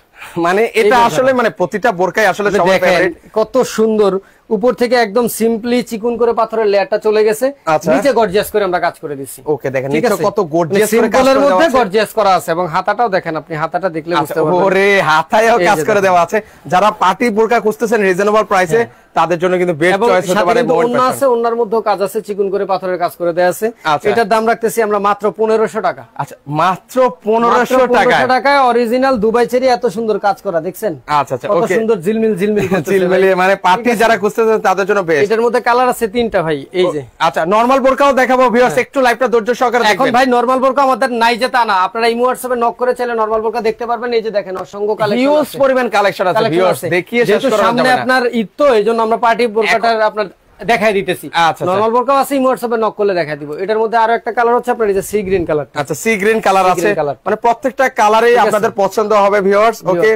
মানে এটা আসলে মানে প্রতিটা বোরকাই আসলে সবার ফেভারিট। কত সুন্দর, উপর থেকে একদম সিম্পলি চিকন করে পাথরের লেয়ারটা চলে গেছে, নিচে গর্জিয়াস করে আমরা কাজ করে দিছি। ওকে, দেখেন নিচে কত গর্জিয়াস করে কাজ সিম্পলের করা মধ্যে আছে, গর্জিয়াস করা আছে এবং হাতাটাও দেখেন, আপনি হাতাটা দেখলে বুঝতে পারবেন। ওরে হাতায়ও কাজ করে দেওয়া আছে। যারা পার্টি বোরকা খুঁজতেছেন রিজনেবল প্রাইসে, তাদের জন্য কিন্তু বেস্ট চয়েস হতে পারে। ওন্না আছে, ওন্নার মধ্যেও কাজ আছে, চিকন করে পাথরের কাজ করে দেয়া আছে। এটার দাম রাখতেছি আমরা মাত্র 1500 টাকা। আচ্ছা, মাত্র 1500 টাকায় অরিজিনাল দুবাই চেরি এত সুন্দর কাজ করা, দেখছেন? আচ্ছা আচ্ছা, কত ওকে, সুন্দর ঝিলমিল ঝিলমিল ঝিলমিল, মানে পার্টি যারা খুঁজতেছেন তাদের জন্য বেস্ট। এটার মধ্যে কালার আছে 3টা ভাই, এই যে। আচ্ছা, নরমাল বোরকাও দেখাবো ভিউয়ার্স, একটু লাইভটা ধৈর্য সহকারে দেখবেন। এখন ভাই নরমাল বোরকা আমাদের নাই যে তা না, আপনারা এই হোয়াটসঅ্যাপে নক করে চাইলে নরমাল বোরকা দেখতে পারবেন। এই যে দেখেন অসংখ্য কালেকশন, হিউজ পরিমাণ কালেকশন আছে ভিউয়ার্স, দেখিয়ে শেষ করা যাবে না। সামনে আপনার ঈদ, তো এইজন্য আমরা পার্টি বোরকাটা আপনার দেখাই দিতেছি। নরমাল বোরকা আছে, হোয়াটসঅ্যাপে নক করলে দেখাই দিব। এটার মধ্যে আরো একটা কালার হচ্ছে আপনার এই যে সি গ্রিন কালার। আচ্ছা, সি গ্রিন কালার আছে, মানে প্রত্যেকটা কালারেই আপনাদের পছন্দ হবে ভিউয়ার্স। ওকে,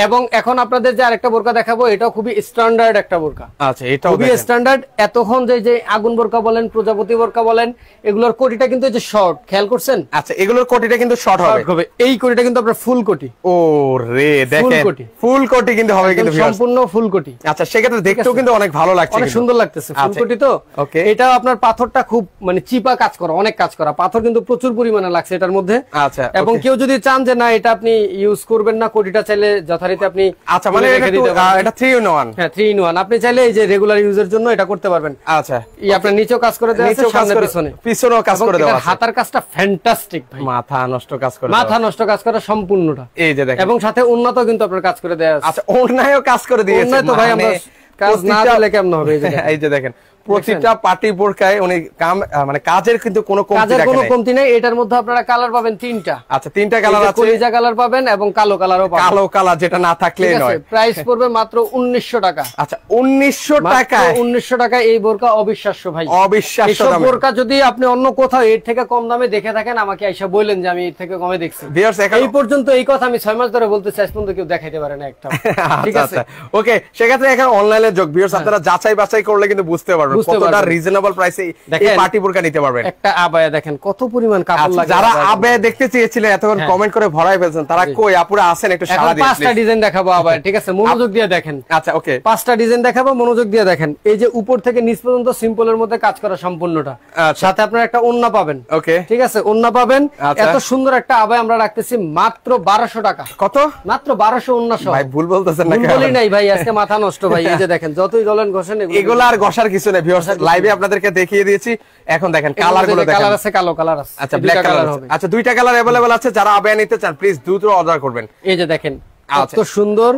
এবং এখন আপনাদের যে আরেকটা বোরকা দেখাবো, এটাও খুবই স্ট্যান্ডার্ড একটা বোরকা। আচ্ছা, এটাও খুবই স্ট্যান্ডার্ড। এতক্ষণ যে আগুন বোরকা বলেন, প্রজাপতি বোরকা বলেন, এগুলোর কোটিটা কিন্তু এই যে শর্ট, খেয়াল করছেন? আচ্ছা, এগুলোর কোটিটা কিন্তু শর্ট হবে। এই কোটিটা কিন্তু আপনার ফুল কোটি। ও রে, দেখেন ফুল কোটি কিন্তু হবে, কিন্তু সম্পূর্ণ ফুল কোটি। আচ্ছা, সেক্ষেত্রে দেখতেও কিন্তু অনেক ভালো লাগছে, অনেক সুন্দর লাগতেছে ফুল কোটি। তো এটাও আপনার পাথরটা খুব মানে চিপা কাজ করা, অনেক কাজ করা, পাথর কিন্তু প্রচুর পরিমাণে লাগছে এটার মধ্যে। আচ্ছা, এবং কেউ যদি চান যে না এটা আপনি ইউজ করবেন না, কোটিটা চাইলে যথারীতি আপনি, আচ্ছা, মানে এটা 3 in 1। হ্যাঁ, 3 in 1, আপনি চাইলে এই যে রেগুলার ইউজের জন্য এটা করতে পারবেন। আচ্ছা, এই আপনার নিচেও কাজ করে দেওয়া আছে, সামনে পিছনেও কাজ করে দেওয়া আছে। হাতার কাজটা ফ্যান্টাস্টিক ভাই, মাথা নষ্ট কাজ করে, মাথা নষ্ট কাজ করা সম্পূর্ণটা। এই যে দেখেন, এবং সাথে উন্নত কিন্তু আপনার কাজ করে দেওয়া আছে। আচ্ছা, ওড়নায়ও কাজ করে দিয়েছে। তো ভাই আমরা কাজ না দিলে কেমন হবে? এই যে দেখেন, প্রতিটা পার্টি বোরকায় উনি মানে কাজের কিন্তু কোনো কমতি নাই। এটার মধ্যে আপনারা কালার পাবেন 3টা। আচ্ছা, 3টা কালার আছে, কলিজা কালার পাবেন এবং কালো কালারও পাবেন। কালো কালার যেটা না থাকলে নয়। প্রাইস পড়বে মাত্র 1900 টাকা। আচ্ছা, 1900 টাকা। 1900 টাকা এই বোরকা অবিশ্বাস্য ভাই, অবিশ্বাস্য দাম। বোরকা যদি আপনি অন্য কোথাও এর থেকে কম দামে দেখে থাকেন, আমাকে আইসা বললেন যে আমি এর থেকে কমে দেখছি। এই পর্যন্ত এই কথা আমি 6 মাস ধরে বলতেছি, আজ পর্যন্ত কেউ দেখাইতে পারে না একটা। ঠিক আছে, ওকে, সেক্ষেত্রে এখন অনলাইনে যোগ ভিউয়ার্স, আপনারা যাচাই বাছাই করলে কিন্তু বুঝতে পারবেন কতটা রিজনেবল প্রাইসে এই পার্টি বোরকা নিতে পারবেন। একটা আবায়া দেখেন কত পরিমাণ কাপড় লাগে। যারা আবায়া দেখতে চেয়েছিলেন এতক্ষণ কমেন্ট করে ভরাই ফেলছেন, তারা কই আপুরা আছেন, একটু সাড়া দিন। 5টা ডিজাইন দেখাবো আবায়া, ঠিক আছে? মনোযোগ দিয়ে দেখেন। আচ্ছা, ওকে, 5টা ডিজাইন দেখাবো, মনোযোগ দিয়ে দেখেন। এই যে উপর থেকে নিচ পর্যন্ত সিম্পলের মধ্যে কাজ করা সম্পূর্ণটা, সাথে আপনারা একটা ওন্না পাবেন। ওকে, ঠিক আছে, ওন্না পাবেন। এত সুন্দর একটা আবায়া আমরা রাখতেছি মাত্র 1200 টাকা। কত? মাত্র 1200 ওন্না সহ। ভাই ভুল বলতেছেন না? বলি নাই ভাই, আজকে মাথা নষ্ট ভাই। এই যে দেখেন, যতই গলেন ঘষেন, এগুলো আর ঘষার কিছু নেই ভিউয়ার্স, লাইভে আপনাদেরকে দেখিয়ে দিয়েছি। এখন দেখেন কালার গুলো দেখেন, কালার আছে, কালো কালার আছে, আচ্ছা ব্ল্যাক কালার হবে। আচ্ছা, 2টা কালার अवेलेबल আছে। যারা আবায়া নিতে চান প্লিজ দ্রুত অর্ডার করবেন। এই যে দেখেন কত সুন্দর,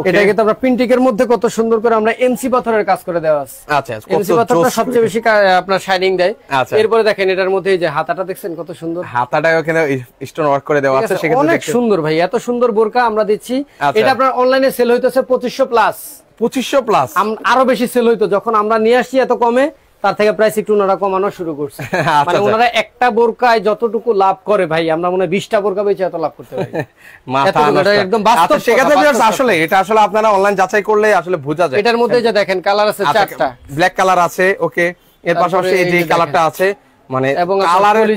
এটা কিন্তু আমরা প্রিন্টিকের মধ্যে কত সুন্দর করে আমরা এমসি পাথরের কাজ করে দেওয়া আছে। আচ্ছা, এমসি পাথরটা সবচেয়ে বেশি আপনার শাইনিং দেয়। এরপরে দেখেন এটার মধ্যে এই যে হাতাটা দেখছেন কত সুন্দর, হাতাটাও এখানে স্টোন ওয়ার্ক করে দেওয়া আছে, সেখানে অনেক সুন্দর ভাই। এত সুন্দর বোরকা আমরা দিচ্ছি। এটা আপনার অনলাইনে সেল হইতেছে 2500 প্লাস। 2500 প্লাস, আরো বেশি সেল হইতো যখন আমরা নিয়ে আসছি এত কমে, তার থেকে প্রাইস একটু ওনারা কমানো শুরু করছে। মানে ওনারা একটা বোরকায় যতটুকু লাভ করে ভাই, আমরা মনে হয় 20টা বোরকা বেচে এত লাভ করতে পারি। একদম বাস্তব। সেক্ষেত্রে আসলে এটা আসলে আপনারা অনলাইন যাচাই করলে আসলে বোঝা যায়। এটার মধ্যে যে দেখেন কালার আছে 4টা, ব্ল্যাক কালার আছে, ওকে, এর পাশাপাশি এই যে কালারটা আছে, মানে কালারের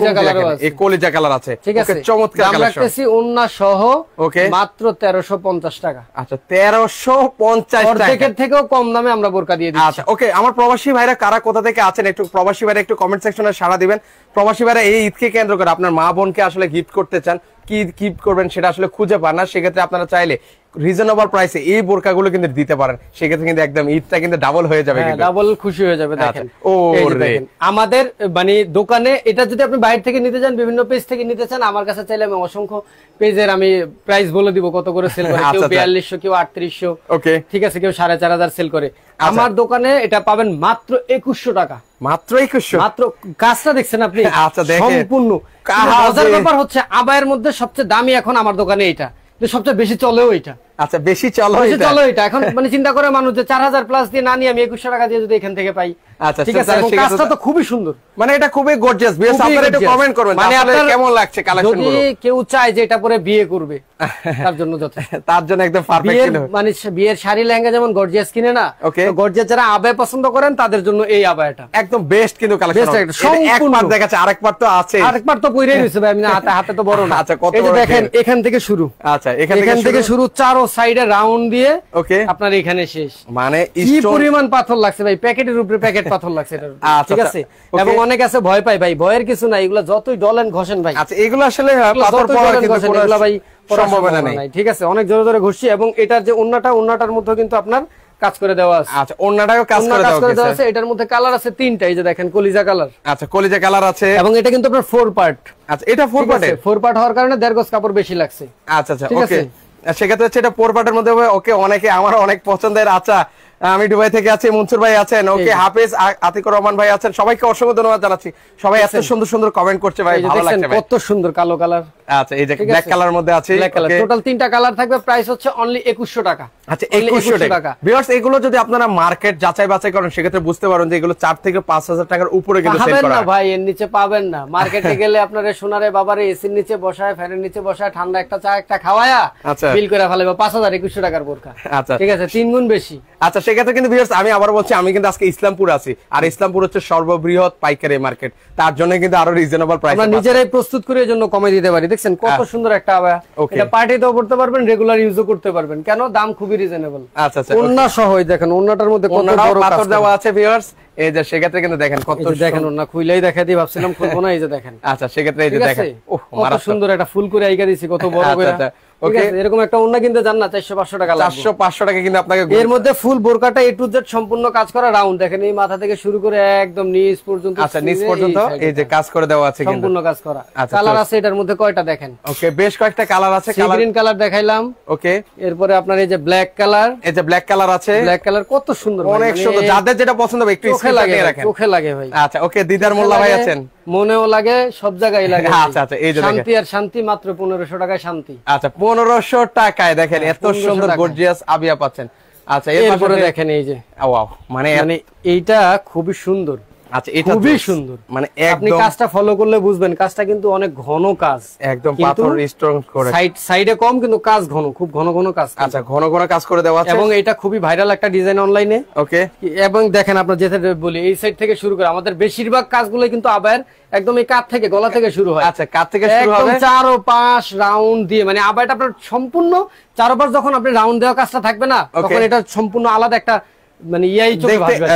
এই কলিজা কালার আছে। ঠিক আছে, চমৎকার কালেকশন। আমরা রাখতেছি ওন্না সহ মাত্র 1350 টাকা। আচ্ছা, 1350 টাকা, অর্ধেকের থেকেও কম দামে আমরা বোরকা দিয়ে দিচ্ছি। আচ্ছা, ওকে, আমার প্রবাসী ভাইরা কারা কোথা থেকে আছেন, একটু প্রবাসী ভাইরা একটু কমেন্ট সেকশনে সাড়া দিবেন। প্রবাসী ভাইরা এই ঈদকে কেন্দ্র করে আপনার মা বোনকে আসলে গিফট করতে চান, কি গিফট করবেন সেটা আসলে খুঁজে পান না, সেক্ষেত্রে আপনারা চাইলে রিজনেবল প্রাইসে এই বোরকাগুলো কিন্তু দিতে পারেন। সেক্ষেত্রে কিন্তু একদম ঈদটা কিন্তু ডাবল হয়ে যাবে, ডাবল খুশি হয়ে যাবে। দেখেন দেখেন আমাদের মানে দোকানে এটা যদি আপনি বাইরে থেকে নিতে চান, বিভিন্ন পেজ থেকে নিতে চান, আমার কাছে চাইলে আমি অসংখ্য পেজের আমি প্রাইস বলে দিব কত করে সেল করে। কেউ 4200, কেউ 3800, ওকে, ঠিক আছে, কেউ 4500 সেল করে। আমার দোকানে এটা পাবেন মাত্র 2100 টাকা। মাত্র 2100? মাত্র কাজটা দেখছেন আপনি? আচ্ছা, দেখেন সম্পূর্ণ মজার ব্যাপার হচ্ছে আবায়ের মধ্যে সবচেয়ে দামি এখন আমার দোকানে এটা, সবচেয়ে বেশি চলেও এটা। আচ্ছা, বেশি চলো এটা। এখন মানে চিন্তা করে মানুষ যে 4000 প্লাস দিয়ে না নিয়ে আমি 2100 টাকা দিয়ে যদি এখান থেকে পাই, আচ্ছা ঠিক আছে, এবং কাজটা তো খুবই সুন্দর, মানে এটা খুবই গর্জিয়াস। ভিউয়ার্স আপনারা একটু কমেন্ট করবেন মানে আপনাদের কেমন লাগছে কালেকশন গুলো। যদি কেউ চায় যে এটা পরে বিয়ে করবে তার জন্য যথেষ্ট, তার জন্য একদম পারফেক্ট ছিল। মানে বিয়ের শাড়ি লেহেঙ্গা যেমন গর্জিয়াস কিনে না, তো গর্জিয়াস যারা আবায়া পছন্দ করেন তাদের জন্য এই আবায়াটা একদম বেস্ট কিন্তু কালেকশন। একবার দেখাচ্ছে, আরেকবার তো আছে, আরেকবার তো পইরেই রইছে ভাই, আমি হাতে তো বড় না। আচ্ছা, কত এই যে দেখেন এখান থেকে শুরু, আচ্ছা এখান থেকে শুরু, চারো সাইডে রাউন্ড দিয়ে ওকে আপনার এখানে শেষ। মানে কি পরিমাণ পাথর লাগছে ভাই, প্যাকেটের উপরে প্যাকেট পাথর লাগছে এটা, ঠিক আছে। এবং অনেক আছে ভয় পায় ভাই, ভয়ের কিছু নাই, এগুলা যতই ডলেন ঘষেন ভাই। আচ্ছা, এগুলো আসলে পাথর পড়া কিন্তু এগুলা ভাই সম্ভাবনা নাই, ঠিক আছে। অনেক জোরে জোরে ঘষছি, এবং এটার যে ওন্নাটার মধ্যে কিন্তু আপনার কাজ করে দেওয়া আছে। আচ্ছা, ওন্নাটাও কাজ করে দেওয়া আছে। এটার মধ্যে কালার আছে 3টা, এই যে দেখেন কলিজা কালার। আচ্ছা, কলিজা কালার আছে, এবং এটা কিন্তু আপনার 4 পার্ট। আচ্ছা, এটা 4 পার্টে, 4 পার্ট হওয়ার কারণে 1.5 গজ কাপড় বেশি লাগছে। আচ্ছা আচ্ছা, ওকে। সেক্ষেত্রে হচ্ছে এটা 4 পার্টের মধ্যে হবে। ওকে, অনেকে আমার অনেক পছন্দের। আচ্ছা, আমি দুবাই থেকে আছি, মনসুর ভাই আছেন, ওকে, হাফেজ, আতিকুর রহমান ভাই আছেন, সবাইকে অসংখ্য ধন্যবাদ জানাচ্ছি। সবাই এত সুন্দর সুন্দর কমেন্ট করছে ভাই, ভালো লাগছে ভাই, কত সুন্দর কালো কালার। আচ্ছা, এই যে ব্ল্যাক কালার মধ্যে আছে, টোটাল 3টা কালার থাকবে, প্রাইস হচ্ছে অনলি 2100 টাকা। আচ্ছা, 2100 টাকা। ভিউয়ার্স, এগুলো যদি আপনারা মার্কেট যাচাই বাছাই করেন সেক্ষেত্রে বুঝতে পারেন যে এগুলো 4 থেকে 5000 টাকার উপরে কিন্তু সেল করা হয় ভাই, এর নিচে পাবেন না। মার্কেটে গেলে আপনারা সোনারে বাবারে এসির নিচে বসায়, ফ্যানের নিচে বসায়, ঠান্ডা একটা চা একটা খাওয়ায়া বিল করে ফেলাবে 5000-2100 টাকার বোরকা। আচ্ছা, ঠিক আছে, 3 গুণ বেশি। আচ্ছা, সেক্ষেত্রে কিন্তু ভিউয়ার্স আমি আবার বলছি, আমি কিন্তু আজকে ইসলামপুর আছি, আর ইসলামপুর হচ্ছে সর্ববৃহৎ পাইকারি মার্কেট, তার জন্য কিন্তু আরো রিজনেবল প্রাইস আমরা নিজেরাই প্রস্তুত করে এর জন্য কমে দিতে পারি। দেখছেন কত সুন্দর একটা আবায়া, এটা পার্টিতেও পড়তে পারবেন, রেগুলার ইউজও করতে পারবেন। কেন? দাম খুবই রিজনেবল। আচ্ছা আচ্ছা, ওন্না সহ দেখেন, ওন্নাটার মধ্যে কত বড় পাথর দেওয়া আছে ভিউয়ার্স। এই যে সেক্ষেত্রে কিন্তু দেখেন কত দেখেন, ওন্না খুইলাই দেখাই দিই, ভাবছিলাম খুলবো না, এই যে দেখেন। আচ্ছা, সেক্ষেত্রে এই যে দেখেন, ওহ কত সুন্দর একটা ফুল করে আইকা দিছি, কত বড় করে। ওকে, এরকম একটা ওন্না কিনতে জান না 400-500 টাকা লাগবে। 400-500 টাকা কিন্তু আপনাকে। এর মধ্যে ফুল বোরকাটা A to Z সম্পূর্ণ কাজ করা রাউন্ড, দেখেন এই মাথা থেকে শুরু করে একদম নিচ পর্যন্ত। আচ্ছা, নিচ পর্যন্ত এই যে কাজ করে দেওয়া আছে, সম্পূর্ণ কাজ করা। কালার আছে এটার মধ্যে কয়টা দেখেন। ওকে, বেশ কয়েকটা কালার আছে। গ্রিন কালার দেখাইলাম, ওকে। এরপরে আপনার এই যে ব্ল্যাক কালার, এই যে ব্ল্যাক কালার আছে, ব্ল্যাক কালার কত সুন্দর, অনেক সুন্দর। যাদের যেটা পছন্দ হবে একটু চোখে লাগে, চোখে লাগে ভাই। আচ্ছা, ওকে, দিদার মোল্লা ভাই আছেন, মনেও লাগে, সব জায়গায় লাগে। আচ্ছা আচ্ছা, এই যে শান্তি আর শান্তি, মাত্র 1500 টাকায় শান্তি। আচ্ছা, 1500 টাকায় দেখেন এত সুন্দর গর্জিয়াস আবিয়া পাচ্ছেন। আচ্ছা, এরপরে দেখেন এই যে ওয়াও, মানে এইটা খুবই সুন্দর। আচ্ছা, এটা খুবই সুন্দর, মানে আপনি কাজটা ফলো করলে বুঝবেন কাজটা কিন্তু অনেক ঘন কাজ, একদম পাথর স্ট্রং করে, সাইডে কম কিন্তু কাজ ঘন, খুব ঘন ঘন কাজ। আচ্ছা, ঘন ঘন কাজ করে দেওয়া আছে, এবং এটা খুবই ভাইরাল একটা ডিজাইন অনলাইনে। ওকে, এবং দেখেন আপনারা যেটা বলি এই সাইড থেকে শুরু করে আমাদের বেশিরভাগ কাজগুলো কিন্তু আবার একদম এই কাঁধ থেকে, গলা থেকে শুরু হয়। আচ্ছা, কাঁধ থেকে শুরু হবে, একদম 4 ও 5 রাউন্ড দিয়ে, মানে আবারটা আপনার সম্পূর্ণ 4 ও 5 যখন আপনি রাউন্ড দেওয়া কাজটা থাকবে না, তখন এটা সম্পূর্ণ আলাদা একটা মানে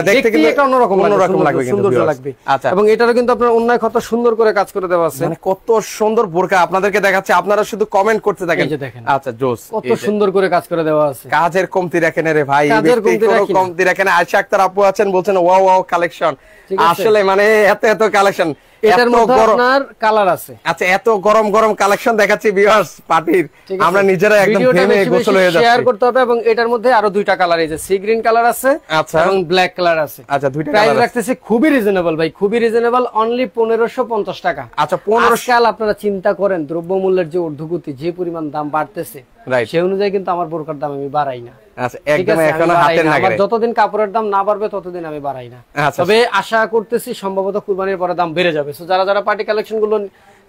দেখতে একটা অন্যরকম লাগবে, সুন্দর লাগবে। আচ্ছা, এবং এটারও কিন্তু আপনার অন্য কত সুন্দর করে কাজ করে দেওয়া আছে, মানে কত সুন্দর বোরকা আপনাদেরকে দেখাচ্ছে, আপনারা শুধু কমেন্ট করতে থাকেন। আচ্ছা, জোস, কত সুন্দর করে কাজ করে দেওয়া আছে। কাজের কমতি রাখেন রে ভাই, কমতি রাখেন। আয়শা আক্তার আপু আছেন, বলছেন ওয়াও ওয়াও কালেকশন, আসলে মানে এত এত কালেকশন। এটার মধ্যে আপনার কালার আছে। আচ্ছা, এত গরম গরম কালেকশন দেখাচ্ছি ভিউয়ার্স পার্টির, আমরা নিজেরা একদম ঘেমে গোসল হয়ে যাচ্ছি। শেয়ার করতে হবে, এবং এটার মধ্যে আরো 2টা কালার, এই যে সি গ্রিন কালার আছে, আচ্ছা, এবং ব্ল্যাক কালার আছে। আচ্ছা, 2টা কালার রাখতেছি খুবই রিজনেবল ভাই, খুবই রিজনেবল, অনলি 1550 টাকা। আচ্ছা, 1500 কাল আপনারা চিন্তা করেন দ্রব্যমূল্যের যে ঊর্ধ্বগতি, যে পরিমাণ দাম বাড়তেছে, সেই অনুযায়ী কিন্তু আমার বোরকার দাম আমি বাড়াই না। আচ্ছা, একদম এখনো হাতের নাগালে, যতদিন কাপড়ের দাম না বাড়বে ততদিন আমি বাড়াই না। তবে আশা করতেছি সম্ভবত কুরবানির পরে দাম বেড়ে যাবে। সো যারা যারা পার্টি কালেকশন গুলো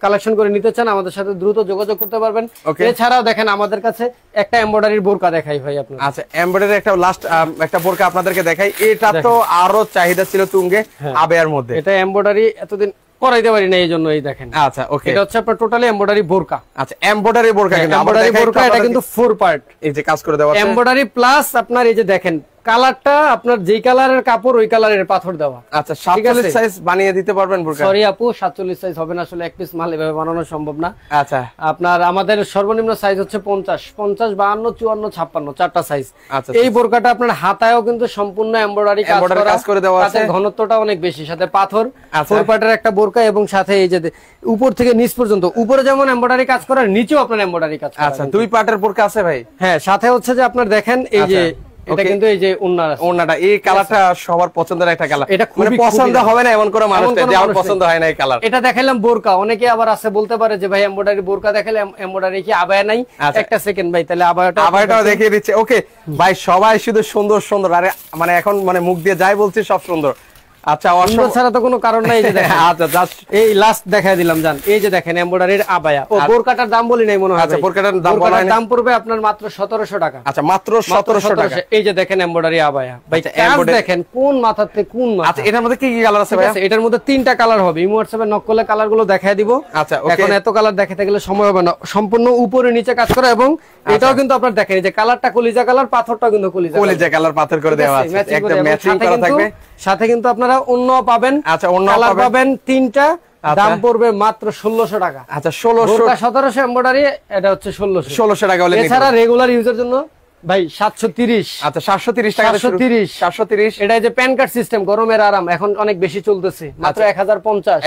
কালেকশন করে নিতে চান আমাদের সাথে দ্রুত যোগাযোগ করতে পারবেন। এছাড়াও দেখেন আমাদের কাছে একটা এমব্রয়ডারির বোরকা দেখাই ভাই আপনাদের। আচ্ছা, এমব্রয়ডারি একটা লাস্ট একটা বোরকা আপনাদেরকে দেখাই, এটা তো আরো চাহিদা ছিল তুঙ্গে আবেয়ার মধ্যে। এটা এমব্রয়ডারি এতদিন করাইতে পারি না, এই জন্য এই দেখেন। আচ্ছা, ওকে, এটা হচ্ছে আপনার টোটালি এমব্রয়ডারি বোরকা। আচ্ছা, এমব্রয়ডারি বোরকা, কিন্তু এমব্রয়ডারি বোরকা, এটা কিন্তু 4 পার্ট, এই যে কাজ করে দেওয়া আছে এমব্রয়ডারি প্লাস আপনার এই যে দেখেন কালারটা, আপনার যেই কালারের কাপড় ওই কালারের পাথর দেওয়া। আচ্ছা, 47 সাইজ বানিয়ে দিতে পারবেন বোরকা? সরি আপু, 47 সাইজ হবে না, আসলে এক পিস মাল এভাবে বানানো সম্ভব না। আচ্ছা, আপনার আমাদের সর্বনিম্ন সাইজ হচ্ছে 50, 52, 54, 56, 4টা সাইজ। এই বোরকাটা আপনার হাতায়ও কিন্তু সম্পূর্ণ এমব্রয়ডারি কাজ করে দেওয়া আছে, ঘনত্বটা অনেক বেশি, সাথে পাথর, 4 পার্টের একটা বোরকা, এবং সাথে এই যে উপর থেকে নিচ পর্যন্ত, উপরে যেমন এমব্রয়ডারি কাজ করার, নিচেও আপনার এমব্রয়ডারি কাজ করা। আচ্ছা, 2 পার্টের বোরকা আছে ভাই? হ্যাঁ, সাথে হচ্ছে যে আপনার দেখেন এই যে এটা কিন্তু এই যে ওন্নাটা, এই কালারটা সবার পছন্দের একটা কালার, এটা খুবই পছন্দ হবে না এমন কোনো মানুষ যে আমার পছন্দ হয় না এই কালার। এটা দেখাইলাম বোরকা, অনেকে আবার আছে বলতে পারে যে ভাই এমব্রয়ডারি বোরকা দেখালে এমব্রয়ডারি কি আবায়া নাই? একটা সেকেন্ড ভাই, তাহলে আবায়াটাও দেখিয়ে দিচ্ছে। ওকে ভাই, সবাই শুধু সুন্দর সুন্দর, আরে মানে এখন মানে মুখ দিয়ে যাই বলছি সব সুন্দর, আচ্ছা, সুন্দর ছাড়া তো কোনো কারণ নাই। এই যে দেখেন, আচ্ছা জাস্ট এই লাস্ট দেখাই দিলাম জান। এই যে দেখেন এমব্রয়ডারির আবায়া। ও বোরকাটার দাম বলি নাই মনে হয়। আচ্ছা, বোরকাটার দাম বলা হয়নি। দাম পড়বে আপনার মাত্র 1700 টাকা। আচ্ছা, মাত্র 1700 টাকা। এই যে দেখেন এমব্রয়ডারি আবায়া ভাই, কাজ দেখেন কোন মাথাতে কোন মাথা। আচ্ছা, এটার মধ্যে কি কি কালার আছে ভাই? এটার মধ্যে 3টা কালার হবে। ইমো হোয়াটসঅ্যাপে নক করলে কালার গুলো দেখায় দিব। আচ্ছা, ওকে। এখন এত কালার দেখাতে গেলে সময় হবে না। সম্পূর্ণ উপরে নিচে কাজ করা, এবং এটাও কিন্তু আপনার দেখেন এই যে কালারটা কলিজা কালার, পাথরটাও কিন্তু কলিজা কালার পাথর করে দেওয়া আছে, একদম ম্যাচিং করা থাকবে। সাথে কিন্তু আপনারা অন্য পাবেন। আচ্ছা, অন্য পাবেন 3টা, দাম পড়বে মাত্র 1600 টাকা। আচ্ছা, 1600 1700 এমব্রয়ডারি, এটা হচ্ছে 1600 টাকা হলে। এছাড়া রেগুলার ইউজের জন্য ভাই 730। আচ্ছা, 730 টাকা। 730 এটা যে প্যান কার্ড সিস্টেম, গরমের আরাম এখন অনেক বেশি চলতেছে, মাত্র 1050।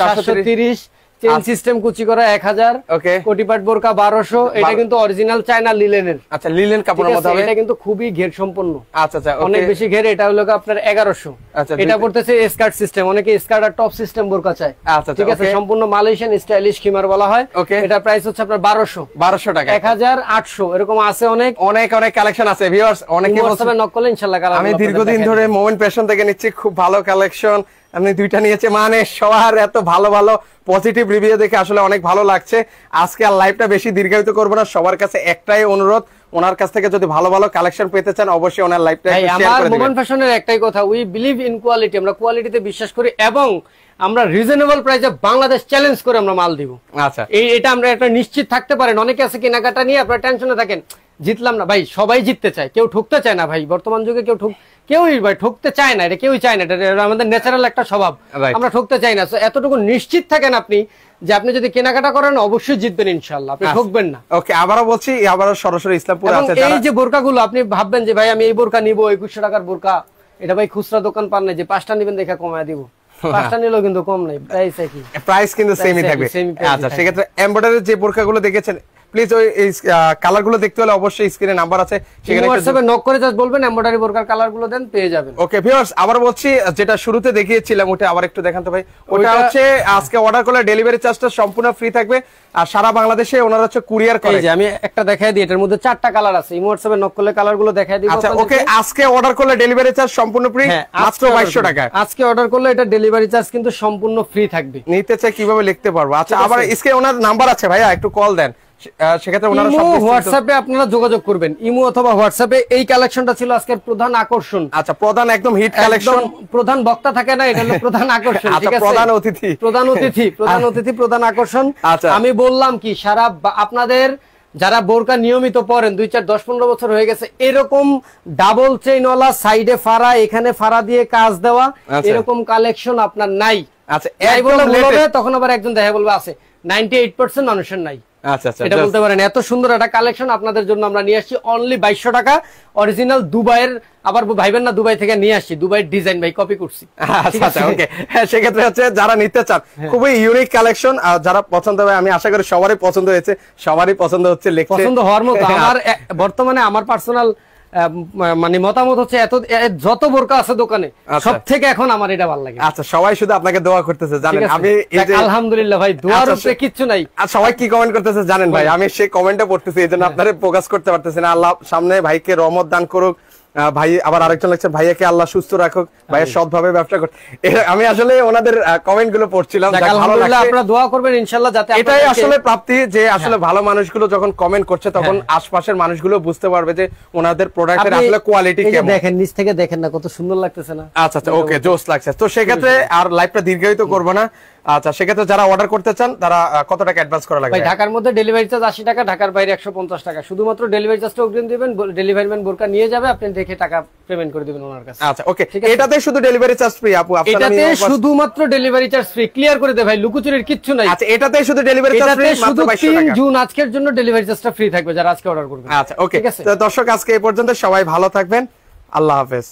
730 চেইন সিস্টেম কুচি করা 1000। ওকে। কোটিপাট বোরকা 1200। এটা কিন্তু অরিজিনাল চায়না লিলেনের। আচ্ছা, লিলেন কাপড়ের মধ্যে হবে। এটা কিন্তু খুবই ঘের সম্পন্ন। আচ্ছা আচ্ছা, অনেক বেশি ঘের। এটা হলো আপনার 1100। আচ্ছা, এটা পড়তেছে স্কার্ট সিস্টেম, অনেকে স্কার্ট আর টপ সিস্টেম বোরকা চায়। আচ্ছা, ঠিক আছে, সম্পূর্ণ মালয়েশিয়ান স্টাইলিশ খিমার বলা হয়। ওকে। এটা প্রাইস হচ্ছে আপনার 1200 টাকা। 1800 এরকম আছে। অনেক কালেকশন আছে ভিউয়ার্স। অনেকে বলছেন নক করলে ইনশাআল্লাহ কালার। আমি দীর্ঘদিন ধরে মোমেন্ট ফ্যাশন থেকে নিচ্ছি, খুব ভালো কালেকশন। আপনি দুইটা নিয়েছে মানে সবার এত ভালো ভালো পজিটিভ রিভিউ দেখে আসলে অনেক ভালো লাগছে। আজকে আর লাইভটা বেশি দীর্ঘায়িত করব না, সবার কাছে একটাই অনুরোধ, ওনার কাছ থেকে যদি ভালো ভালো কালেকশন পেতে চান অবশ্যই ওনার লাইভটা শেয়ার করে দিবেন। আমার মোমেন্ট ফ্যাশনের একটাই কথা, উই বিলিভ ইন কোয়ালিটি। আমরা কোয়ালিটিতে বিশ্বাস করি এবং আমরা রিজনেবল প্রাইসে বাংলাদেশ চ্যালেঞ্জ করে আমরা মাল দিব। আচ্ছা, এটা আমরা একটা নিশ্চিত থাকতে পারেন। অনেকে আছে কেনাকাটা নিয়ে আপনারা টেনশনে থাকেন, জিতলাম না ভাই। সবাই জিততে চায়, কেউ ঠকতে চায় না ভাই। বর্তমান যুগে কেউই ভাই ঠকতে চায় না, এটা কেউই চায় না। এটা আমাদের ন্যাচারাল একটা স্বভাব, আমরা ঠকতে চাই না। এতটুকু নিশ্চিত থাকেন আপনি যে আপনি যদি কেনাকাটা করেন অবশ্যই জিতবেন ইনশাআল্লাহ, আপনি ঠকবেন না। ওকে, আবারও বলছি, আবারও সরাসরি ইসলামপুরে আছে। এই যে বোরকাগুলো আপনি ভাববেন যে ভাই আমি এই বোরকা নিব 2100 টাকার বোরকা, এটা ভাই খুচরা দোকান পান না যে 5টা নেবেন দেখে কমায় দিব। 5টা নিলেও কিন্তু কম নাই, প্রাইস কিন্তু সেমই থাকবে। আচ্ছা, সেক্ষেত্রে এমব্রয়ডারির যে বোরকাগুলো দেখেছেন, প্লিজ ওই কালার গুলো দেখতে হলে অবশ্যই স্ক্রিনে নাম্বার আছে, সেখানে হোয়াটসঅ্যাপে নক করে জাস্ট বলবেন এমব্রয়ডারি বোরকার কালার গুলো দেন, পেয়ে যাবেন। ওকে ভিউয়ার্স, আবার বলছি, যেটা শুরুতে দেখিয়েছিলাম ওটা আবার একটু দেখান তো ভাই। ওটা হচ্ছে আজকে অর্ডার করলে ডেলিভারি চার্জটা সম্পূর্ণ ফ্রি থাকবে, আর সারা বাংলাদেশে ওনারা হচ্ছে কুরিয়ার করে। এই যে আমি একটা দেখাই দিই, এটার মধ্যে 4টা কালার আছে। ইমো হোয়াটসঅ্যাপে নক করলে কালার গুলো দেখাই দিব। আচ্ছা, ওকে, আজকে অর্ডার করলে ডেলিভারি চার্জ সম্পূর্ণ ফ্রি, মাত্র 2200 টাকা। আজকে অর্ডার করলে এটা ডেলিভারি চার্জ কিন্তু সম্পূর্ণ ফ্রি থাকবে। নিতে চাই কিভাবে লিখতে পারবো? আচ্ছা, আবার স্ক্রিনে ওনার নাম্বার আছে ভাইয়া, একটু কল দেন, সেক্ষেত্রে ওনারা সব হোয়াটসঅ্যাপে আপনারা যোগাযোগ করবেন। ইমো অথবা হোয়াটসঅ্যাপে। এই কালেকশনটা ছিল আজকের প্রধান আকর্ষণ। আচ্ছা, প্রধান একদম হিট কালেকশন। প্রধান বক্তা থাকে না, এটা হলো প্রধান আকর্ষণ। ঠিক আছে, প্রধান অতিথি, প্রধান আকর্ষণ। আমি বললাম কি, সারা আপনাদের যারা বোরকা নিয়মিত পরেন, 2 4 10 15 বছর হয়ে গেছে, এরকম ডাবল চেইনওয়ালা সাইডে ফাড়া, এখানে ফাড়া দিয়ে কাজ দেওয়া এরকম কালেকশন আপনার নাই। আচ্ছা, এই বলে তখন আবার একজন দেখা বলবে আছে, 98% মানুষের নাই। আচ্ছা আচ্ছা, এটা বলতে পারেন। এত সুন্দর একটা কালেকশন আপনাদের জন্য আমরা নিয়ে আসছি অনলি 2200 টাকা। অরিজিনাল দুবাইয়ের, আবার ভাইবেন না দুবাই থেকে নিয়ে আসছি, দুবাইয়ের ডিজাইন ভাই কপি করছি। আচ্ছা আচ্ছা, ওকে। সেক্ষেত্রে হচ্ছে যারা নিতে চান, খুবই ইউনিক কালেকশন, আর যারা পছন্দ হবে, আমি আশা করি সবারই পছন্দ হয়েছে, সবারই পছন্দ হচ্ছে, পছন্দ হওয়ার মতো। আমার বর্তমানে আমার পার্সোনাল মানে মতামত হচ্ছে, যত বোরকা আছে দোকানে সব থেকে এখন আমার এটা ভালো লাগে। আচ্ছা, সবাই শুধু আপনাকে দোয়া করতেছে জানেন। আমি আলহামদুলিল্লাহ ভাই, দোয়ার উপরে কিচ্ছু নাই। আর সবাই কি কমেন্ট করতেছে জানেন ভাই, আমি সেই কমেন্টে পড়তেছি, এই জন্য আপনারা ফোকাস করতে পারতেছেন। আল্লাহ সামনে ভাইকে রহমত দান করুক। ভাই আবার আরেকজন লাগছে, ভাইয়াকে আল্লাহ সুস্থ রাখুক, ভাইয়ের সৎভাবে ব্যবসা করতে। আমি আসলে ওনাদের কমেন্ট গুলো পড়ছিলাম, আপনারা দোয়া করবেন ইনশাআল্লাহ, যাতে এটাই আসলে প্রাপ্তি, যে আসলে ভালো মানুষগুলো যখন কমেন্ট করছে তখন আশপাশের মানুষগুলো বুঝতে পারবে যে ওনাদের প্রোডাক্টের আসলে কোয়ালিটি কেমন। দেখেন, নিচ থেকে দেখেন না কত সুন্দর লাগতেছে না? আচ্ছা আচ্ছা, ওকে, জোস লাগছে। তো সেক্ষেত্রে আর লাইভটা দীর্ঘায়িত করবো না। আচ্ছা, সেক্ষেত্রে যারা অর্ডার করতে চান তারা কত টাকা অ্যাডভান্স করা লাগবে? ঢাকার মধ্যে ডেলিভারি চার্জ 80 টাকা, ঢাকার বাইরে 150 টাকা। শুধুমাত্র ডেলিভারি চার্জটা অগ্রিম দিবেন, ডেলিভারি ম্যান বোরকা নিয়ে যাবে, আপনি দেখে টাকা পেমেন্ট করে দিবেন ওনার কাছে। আচ্ছা, ওকে। এটাতে শুধু ডেলিভারি চার্জ ফ্রি আপু? এটাতে শুধুমাত্র ডেলিভারি চার্জ ফ্রি। ক্লিয়ার করে দে ভাই, লুকুচুরির কিচ্ছু নাই। আচ্ছা, এটাতে শুধু ডেলিভারি চার্জ ফ্রি, মাত্র 2200 টাকা। 3 জুন আজকের জন্য ডেলিভারি চার্জটা ফ্রি থাকবে যারা আজকে অর্ডার করবেন। আচ্ছা, ওকে। তো দর্শক, আজকে এই পর্যন্ত, সবাই ভালো থাকবেন, আল্লাহ হাফেজ।